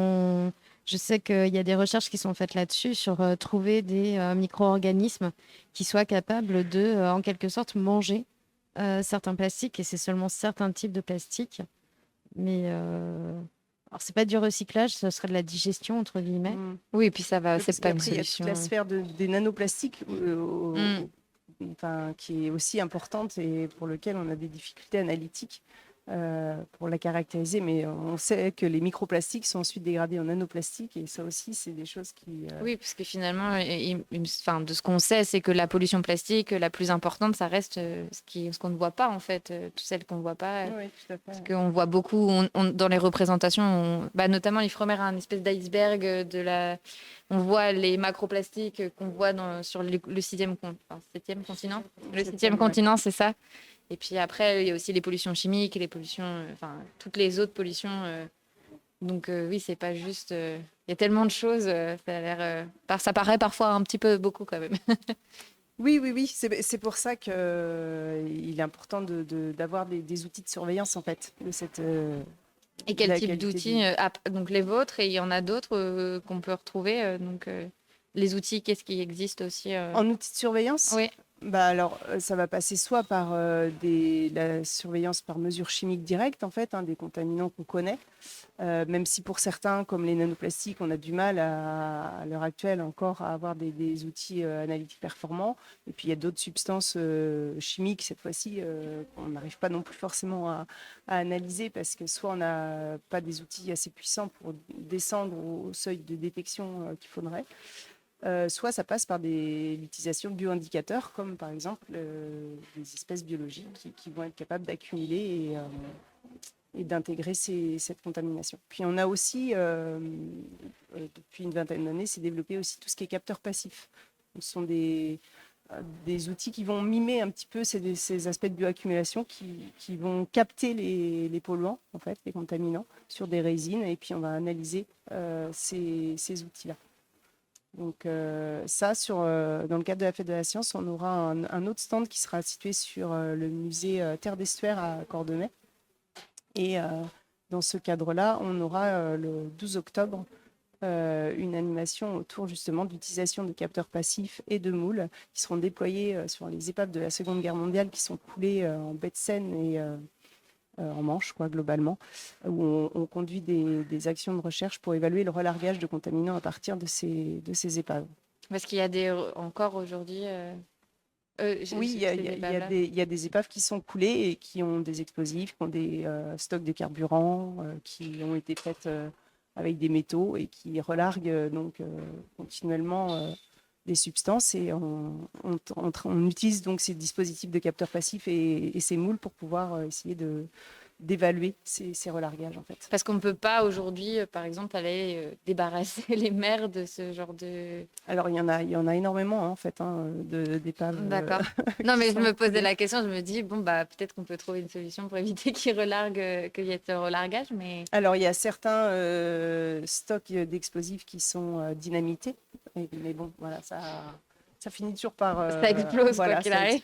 Je sais qu'il y a des recherches qui sont faites là-dessus sur trouver des micro-organismes qui soient capables de, en quelque sorte, manger certains plastiques, et c'est seulement certains types de plastiques. Mais alors, c'est pas du recyclage, ce serait de la digestion, entre guillemets. Oui, et puis ça va, c'est pas une Après, il y a solution. toute la sphère des nanoplastiques qui est aussi importante et pour lequel on a des difficultés analytiques pour la caractériser. Mais on sait que les microplastiques sont ensuite dégradés en nanoplastiques et ça aussi, c'est des choses qui... Oui, parce que finalement, enfin, de ce qu'on sait, c'est que la pollution plastique, la plus importante, ça reste ce qu'on ne voit pas, en fait, toutes celles qu'on ne voit pas. Oui, tout à fait. Parce qu'on voit beaucoup, dans les représentations, notamment l'Ifremer a un espèce d'iceberg on voit les macroplastiques qu'on voit sur le septième continent. Le septième continent, c'est ça. Et puis après, il y a aussi les pollutions chimiques, les pollutions, toutes les autres pollutions. Donc oui, c'est pas juste. Il y a tellement de choses. Ça paraît parfois un petit peu beaucoup quand même. Oui. C'est pour ça qu'il est important d'avoir des outils de surveillance en fait de cette. Et quel type d'outils donc les vôtres, et il y en a d'autres qu'on peut retrouver. Les outils, qu'est-ce qui existe aussi En outils de surveillance? Oui. Alors, ça va passer soit par la surveillance par mesure chimique directe, en fait, des contaminants qu'on connaît, même si pour certains, comme les nanoplastiques, on a du mal à l'heure actuelle encore à avoir des outils analytiques performants. Et puis, il y a d'autres substances chimiques, cette fois-ci, qu'on n'arrive pas non plus forcément à analyser parce que soit on n'a pas des outils assez puissants pour descendre au seuil de détection qu'il faudrait. Soit ça passe par l'utilisation de bioindicateurs, comme par exemple des espèces biologiques qui vont être capables d'accumuler et d'intégrer cette contamination. Puis on a aussi, depuis une vingtaine d'années, s'est développé aussi tout ce qui est capteurs passifs. Ce sont des outils qui vont mimer un petit peu ces aspects de bioaccumulation qui vont capter les polluants, en fait, les contaminants, sur des résines, et puis on va analyser ces outils-là. Donc dans le cadre de la Fête de la Science, on aura un autre stand qui sera situé sur le musée Terre d'Estuaire à Cordemais. Et dans ce cadre-là, on aura le 12 octobre une animation autour justement de l'utilisation de capteurs passifs et de moules qui seront déployés sur les épaves de la Seconde Guerre mondiale qui sont coulées en baie de Seine et en Manche, globalement, où on conduit des actions de recherche pour évaluer le relargage de contaminants à partir de ces épaves. Parce qu'il y a encore aujourd'hui... Oui, il y a des épaves qui sont coulées et qui ont des explosifs, qui ont des stocks de carburant, qui ont été faites avec des métaux et qui relarguent continuellement des substances. Et on utilise donc ces dispositifs de capteurs passifs et ces moules pour pouvoir essayer d'évaluer ces relargages en fait. Parce qu'on ne peut pas aujourd'hui, par exemple, aller débarrasser les mers de ce genre de... Alors il y en a énormément en fait d'épaves. D'accord. Non mais je me posais la question, je me dis peut-être qu'on peut trouver une solution pour éviter qu'il y ait ce relargage, mais... Alors il y a certains stocks d'explosifs qui sont dynamités, mais bon voilà ça finit toujours par... ça explose quoi qu'il arrive.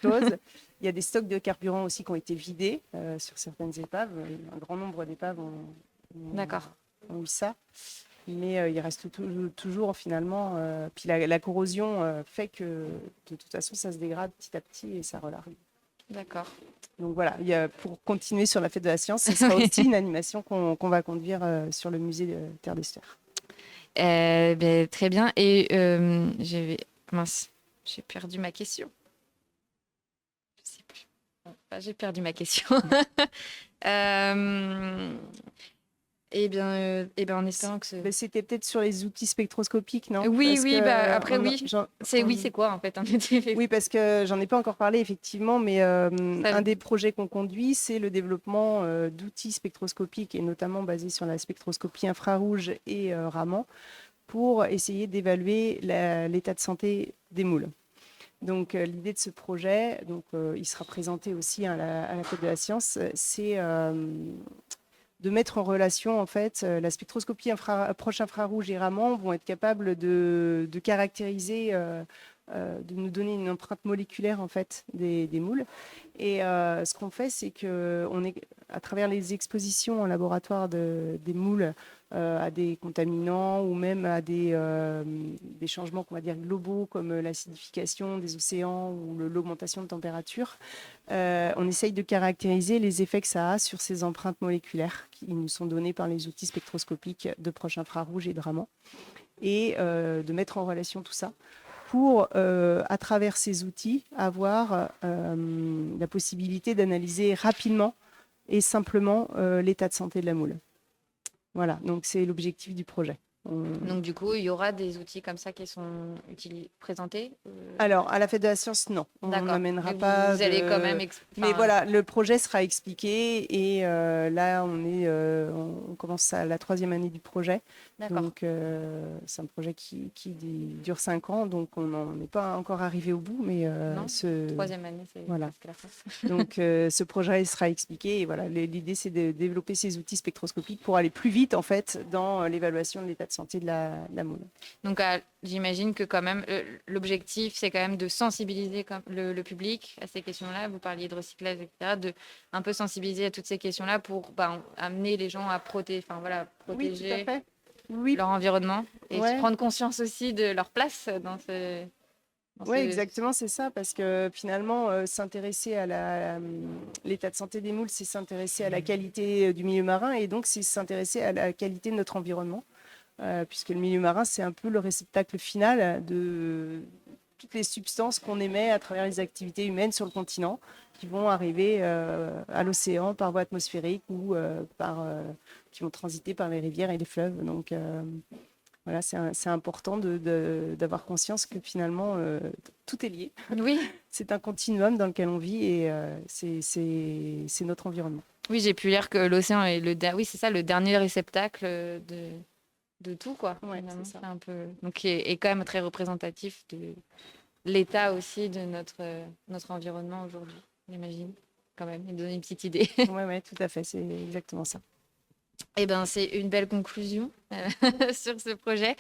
Il y a des stocks de carburant aussi qui ont été vidés sur certaines épaves. Un grand nombre d'épaves ont eu ça. Mais il reste toujours finalement... puis la corrosion fait que de toute façon, ça se dégrade petit à petit et ça relargue. D'accord. Donc voilà, pour continuer sur la Fête de la Science, ce sera aussi une animation qu'on va conduire sur le musée de Terre d'Estuaire. Très bien. Et j'ai perdu ma question. Je sais plus. J'ai perdu ma question. En espérant que c'était peut-être sur les outils spectroscopiques, non? Oui, après oui. C'est quoi en fait un outil? Oui, parce que j'en ai pas encore parlé effectivement, mais un des projets qu'on conduit, c'est le développement d'outils spectroscopiques et notamment basés sur la spectroscopie infrarouge et Raman pour essayer d'évaluer l'état de santé des moules. Donc l'idée de ce projet, il sera présenté aussi à la Fête de la Science, c'est de mettre en relation en fait la spectroscopie proche infrarouge et Raman vont être capables de caractériser de nous donner une empreinte moléculaire en fait des moules. Et ce qu'on fait, c'est que à travers les expositions en laboratoire des moules à des contaminants ou même à des changements qu'on va dire globaux comme l'acidification des océans ou l'augmentation de température, on essaye de caractériser les effets que ça a sur ces empreintes moléculaires qui nous sont données par les outils spectroscopiques de proche infrarouge et de Raman, et de mettre en relation tout ça pour, à travers ces outils, avoir la possibilité d'analyser rapidement et simplement l'état de santé de la moule. Voilà, donc c'est l'objectif du projet. Donc du coup, il y aura des outils comme ça qui sont présentés Alors, à la Fête de la Science, non. On n'amènera pas... Vous allez quand même... Mais voilà, le projet sera expliqué et là, on commence la 3e année du projet. Donc, c'est un projet qui dure 5 ans, donc on n'en est pas encore arrivé au bout. Mais non, 3e année, c'est presque la fin. Donc, ce projet sera expliqué et voilà, l'idée, c'est de développer ces outils spectroscopiques pour aller plus vite, en fait, dans l'évaluation de l'état de santé de la moule. Donc, j'imagine que quand même, l'objectif, c'est quand même de sensibiliser le public à ces questions-là. Vous parliez de recyclage, etc. De un peu sensibiliser à toutes ces questions-là pour amener les gens à protéger leur environnement et prendre conscience aussi de leur place dans ce... Oui, exactement, c'est ça, parce que finalement, s'intéresser à l'état de santé des moules, c'est s'intéresser à la qualité du milieu marin et donc c'est s'intéresser à la qualité de notre environnement. Puisque le milieu marin, c'est un peu le réceptacle final de toutes les substances qu'on émet à travers les activités humaines sur le continent, qui vont arriver à l'océan par voie atmosphérique ou qui vont transiter par les rivières et les fleuves. Donc voilà, c'est important d'avoir conscience que finalement, tout est lié. Oui. C'est un continuum dans lequel on vit et c'est notre environnement. Oui, j'ai pu lire que l'océan est le dernier réceptacle de tout, quoi. Ouais, c'est ça. Un peu... Donc, qui est quand même très représentatif de l'état aussi de notre environnement aujourd'hui, j'imagine, quand même, et donner une petite idée. Oui, tout à fait, c'est exactement ça. Eh bien, c'est une belle conclusion sur ce projet.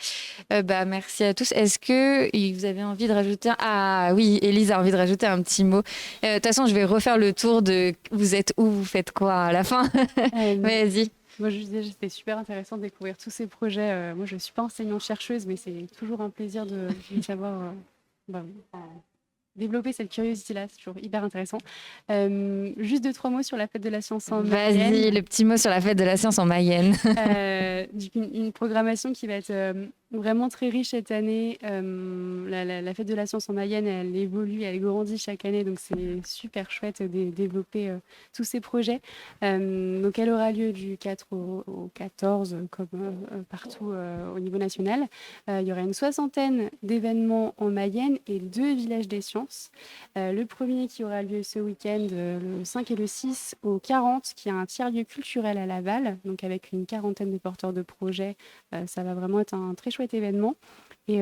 Merci à tous. Est-ce que vous avez envie de rajouter... Ah oui, Élise a envie de rajouter un petit mot. De toute façon, je vais refaire le tour de vous êtes où, vous faites quoi à la fin. Vas-y. Moi, je disais, c'était super intéressant de découvrir tous ces projets. Moi, je ne suis pas enseignante-chercheuse, mais c'est toujours un plaisir de savoir développer cette curiosité-là. C'est toujours hyper intéressant. Juste 2-3 mots sur la Fête de la Science en Mayenne. Vas-y, le petit mot sur la Fête de la Science en Mayenne. Une programmation qui va être vraiment très riche cette année. La Fête de la Science en Mayenne, elle évolue, elle grandit chaque année, donc c'est super chouette de développer tous ces projets. Donc elle aura lieu du 4 au 14, comme partout au niveau national. Il y aura une 60aine d'événements en Mayenne et 2 villages des sciences. Le premier qui aura lieu ce week-end, le 5 et le 6 au 40, qui est un tiers-lieu culturel à Laval, donc avec une 40aine de porteurs de projets. Ça va vraiment être un très chouette événement. Et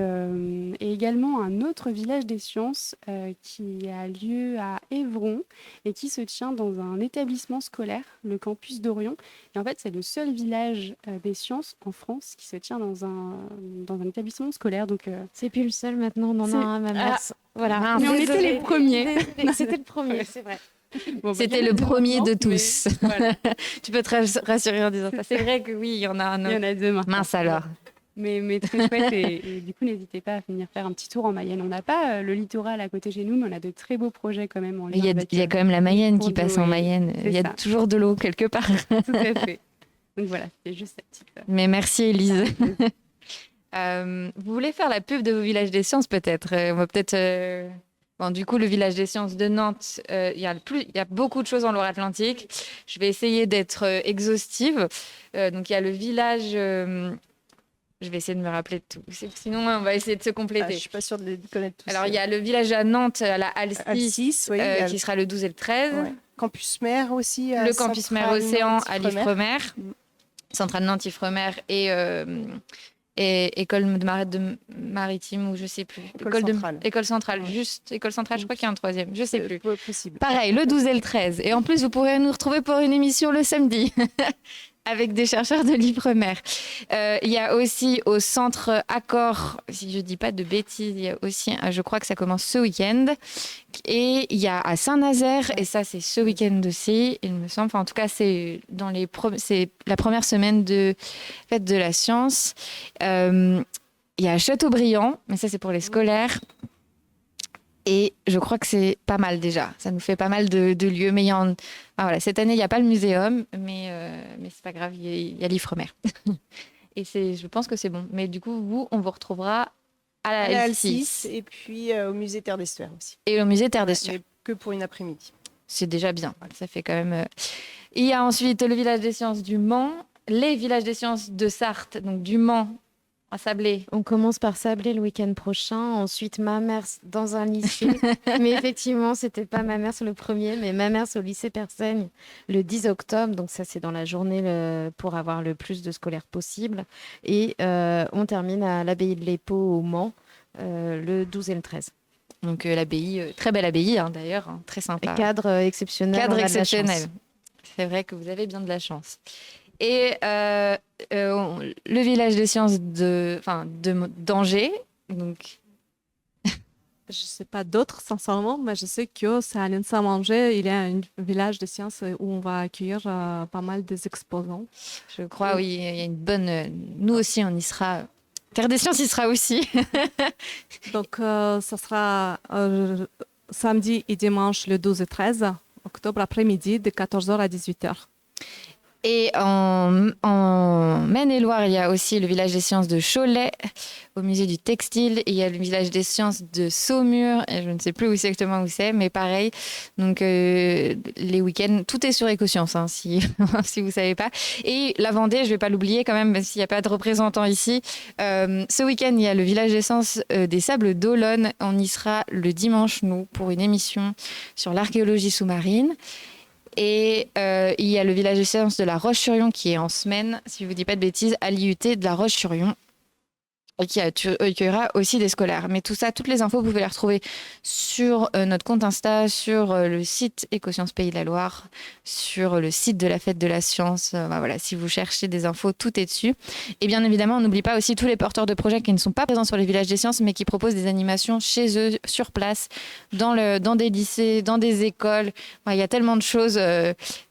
également un autre village des sciences qui a lieu à Évron et qui se tient dans un établissement scolaire, le campus d'Orion. Et en fait, c'est le seul village des sciences en France qui se tient dans un établissement scolaire. Donc, c'est plus le seul maintenant, on en a un même. Voilà, mais on était les premiers. C'était le premier, c'est vrai. C'était le premier de tous. Voilà. Tu peux te rassurer en disant ça. C'est vrai que oui, il y en a un autre. Il y en a 2 maintenant. Mince alors. Mais très chouette et du coup n'hésitez pas à venir faire un petit tour en Mayenne. On n'a pas le littoral à côté chez nous, mais on a de très beaux projets quand même en lien. Il y a quand même la Mayenne qui passe en Mayenne. Il y a toujours de l'eau quelque part. Tout à fait. Donc voilà, c'était juste cette petite... Mais merci Élise. Vous voulez faire la pub de vos villages des sciences peut-être on va peut-être... Bon, du coup, le village des sciences de Nantes, il y a beaucoup de choses en Loire-Atlantique. Je vais essayer d'être exhaustive. Donc il y a le village... Je vais essayer de me rappeler de tout. Sinon, on va essayer de se compléter. Je ne suis pas sûre de les connaître tous. Alors, il y a le village à Nantes, à la Alcis, qui sera le 12 et le 13. Ouais. Campus Mer aussi. Le Campus Mer Océan à l'Ifremer. Centrale Nantes-Ifremer et École de maritime, ou je ne sais plus. École centrale. Juste École centrale, je crois qu'il y a un 3e. Je ne sais plus. Possible. Pareil, le 12 et le 13. Et en plus, vous pourrez nous retrouver pour une émission le samedi. avec des chercheurs de l'Ifremer. Il y a aussi au centre Accor, si je ne dis pas de bêtises, il y a aussi, je crois que ça commence ce week-end. Et il y a à Saint-Nazaire, et ça c'est ce week-end aussi, il me semble. Enfin, en tout cas, c'est la première semaine de Fête de la Science. Il y a à Châteaubriand, mais ça c'est pour les scolaires. Et je crois que c'est pas mal déjà. Ça nous fait pas mal de lieux. Mais voilà, cette année, il n'y a pas le muséum, mais c'est pas grave, il y a l'Ifremer. Et je pense que c'est bon. Mais du coup, on vous retrouvera à la L6. Et puis au musée Terre d'Estuaire aussi. Et au musée Terre d'Estuaire. Mais que pour une après-midi. C'est déjà bien. Ça fait quand même. Il y a ensuite le village des sciences du Mans, les villages des sciences de Sarthe, donc du Mans à Sablé. On commence par Sablé le week-end prochain, ensuite Mamers dans un lycée. Mais effectivement, c'était pas Mamers le premier, mais Mamers au lycée Persaigne le 10 octobre. Donc ça, c'est dans la journée pour avoir le plus de scolaires possible. Et on termine à l'abbaye de l'Épau au Mans le 12 et le 13. Donc l'abbaye, très belle abbaye d'ailleurs, très sympa. Et cadre exceptionnel. Cadre exceptionnel. C'est vrai que vous avez bien de la chance. Et le village des sciences d'Angers. Donc... Je ne sais pas d'autres, sincèrement, mais je sais que c'est à l'INSA-Angers, il y a un village de sciences où on va accueillir pas mal des exposants. Je crois, oui, il y a une bonne... Nous aussi, on y sera. Terre des sciences y sera aussi. Donc, ça sera samedi et dimanche le 12 et 13 octobre après-midi de 14h à 18h. Et en Maine-et-Loire, il y a aussi le village des sciences de Cholet, au musée du textile. Et il y a le village des sciences de Saumur. Et je ne sais plus exactement où c'est, mais pareil. Donc, les week-ends, tout est sur Écosciences, hein, si vous ne savez pas. Et la Vendée, je ne vais pas l'oublier quand même, même s'il n'y a pas de représentant ici. Ce week-end, il y a le village des sciences des Sables d'Olonne. On y sera le dimanche, nous, pour une émission sur l'archéologie sous-marine. Et il y a le village des sciences de la Roche-sur-Yon qui est en semaine, si je ne vous dis pas de bêtises, à l'IUT de la Roche-sur-Yon, et qui accueillera aussi des scolaires. Mais tout ça, toutes les infos, vous pouvez les retrouver sur notre compte Insta, sur le site Écosciences Pays de la Loire, sur le site de la Fête de la Science. Voilà, si vous cherchez des infos, tout est dessus. Et bien évidemment, on n'oublie pas aussi tous les porteurs de projets qui ne sont pas présents sur les villages des sciences, mais qui proposent des animations chez eux, sur place, dans des lycées, dans des écoles. Il y a tellement de choses.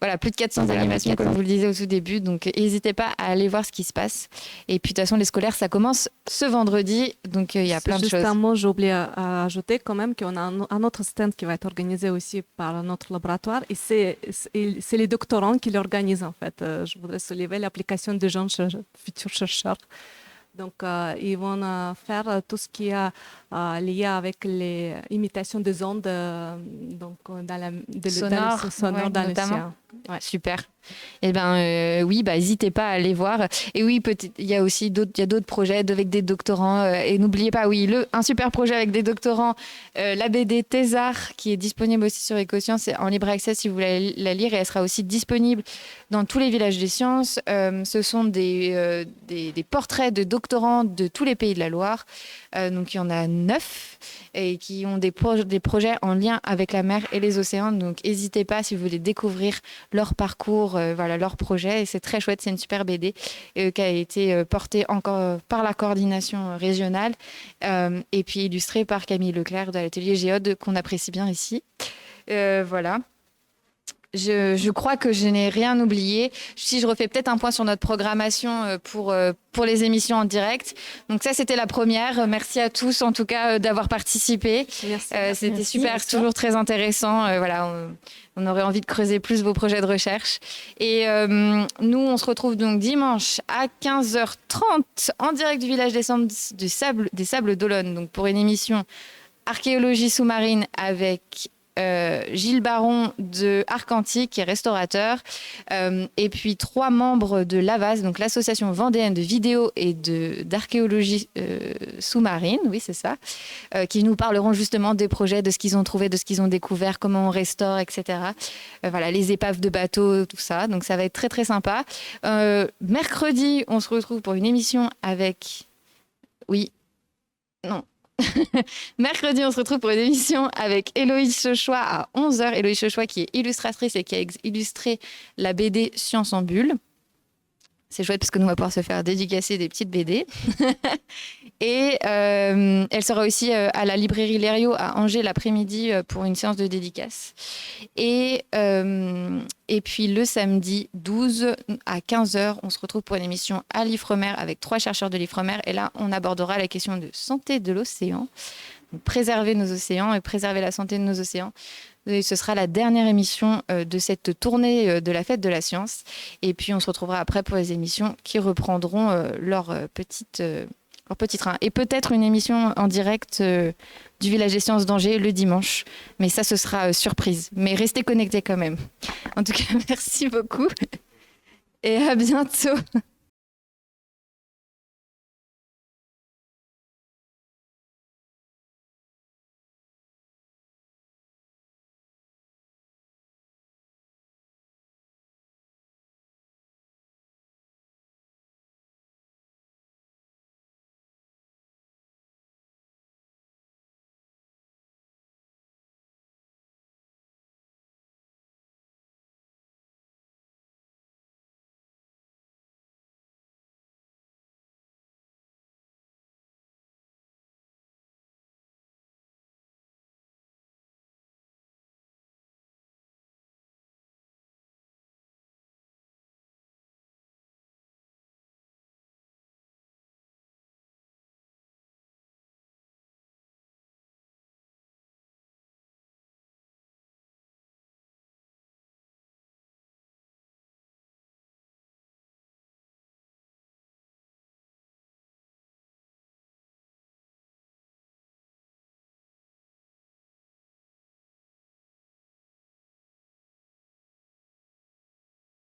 Voilà, plus de 400 animations, comme je vous le disais au tout début. Donc, n'hésitez pas à aller voir ce qui se passe. Et puis, de toute façon, les scolaires, ça commence ce vendredi, donc il y a plein de choses. Juste un mot, j'ai oublié à ajouter quand même qu'on a un autre stand qui va être organisé aussi par notre laboratoire et c'est les doctorants qui l'organisent en fait. Je voudrais soulever l'application des jeunes futurs chercheurs. Donc, ils vont faire tout ce qui est lié avec les imitations des ondes donc, sonores dans notamment. l'océan. Ouais. Super. Eh ben oui, n'hésitez pas à aller voir. Et oui, il y a aussi d'autres projets avec des doctorants. Et n'oubliez pas, oui, un super projet avec des doctorants, la BD Thésard, qui est disponible aussi sur Écosciences en libre accès si vous voulez la lire. Et elle sera aussi disponible dans tous les villages des sciences. Ce sont des portraits de doctorants de tous les pays de la Loire. Donc il y en a 9 et qui ont des projets en lien avec la mer et les océans. Donc n'hésitez pas si vous voulez découvrir leur parcours, voilà, leur projet. Et c'est très chouette, c'est une super BD qui a été portée encore par la coordination régionale et puis illustrée par Camille Leclerc de l'atelier Géode qu'on apprécie bien ici. Voilà. Je crois que je n'ai rien oublié. Si je refais peut-être un point sur notre programmation pour les émissions en direct. Donc ça, c'était la première. Merci à tous, en tout cas, d'avoir participé. C'était super, merci. Toujours très intéressant. Voilà, on aurait envie de creuser plus vos projets de recherche. Et nous, on se retrouve donc dimanche à 15h30 en direct du village des Sables d'Olonne, donc pour une émission archéologie sous-marine avec Gilles Baron de Arcantique, qui est restaurateur, et puis 3 membres de l'AVAS, donc l'association vendéenne de vidéo et d'archéologie sous-marine, oui c'est ça, qui nous parleront justement des projets, de ce qu'ils ont trouvé, de ce qu'ils ont découvert, comment on restaure, etc. Voilà, les épaves de bateaux, tout ça, donc ça va être très très sympa. Mercredi, on se retrouve pour une émission avec... Oui, non. Mercredi, on se retrouve pour une émission avec Héloïse Chauchois à 11h. Héloïse Chauchois qui est illustratrice et qui a illustré la BD Science en Bulle. C'est chouette parce que nous, on va pouvoir se faire dédicacer des petites BD. Et elle sera aussi à la librairie Lerio à Angers l'après-midi pour une séance de dédicace. Et puis le samedi 12 à 15h, on se retrouve pour une émission à l'Ifremer avec 3 chercheurs de l'Ifremer. Et là, on abordera la question de santé de l'océan. Donc, préserver nos océans et préserver la santé de nos océans. Et ce sera la dernière émission de cette tournée de la Fête de la Science. Et puis, on se retrouvera après pour les émissions qui reprendront leur petit train. Et peut-être une émission en direct du Village des Sciences d'Angers le dimanche. Mais ça, ce sera surprise. Mais restez connectés quand même. En tout cas, merci beaucoup. Et à bientôt.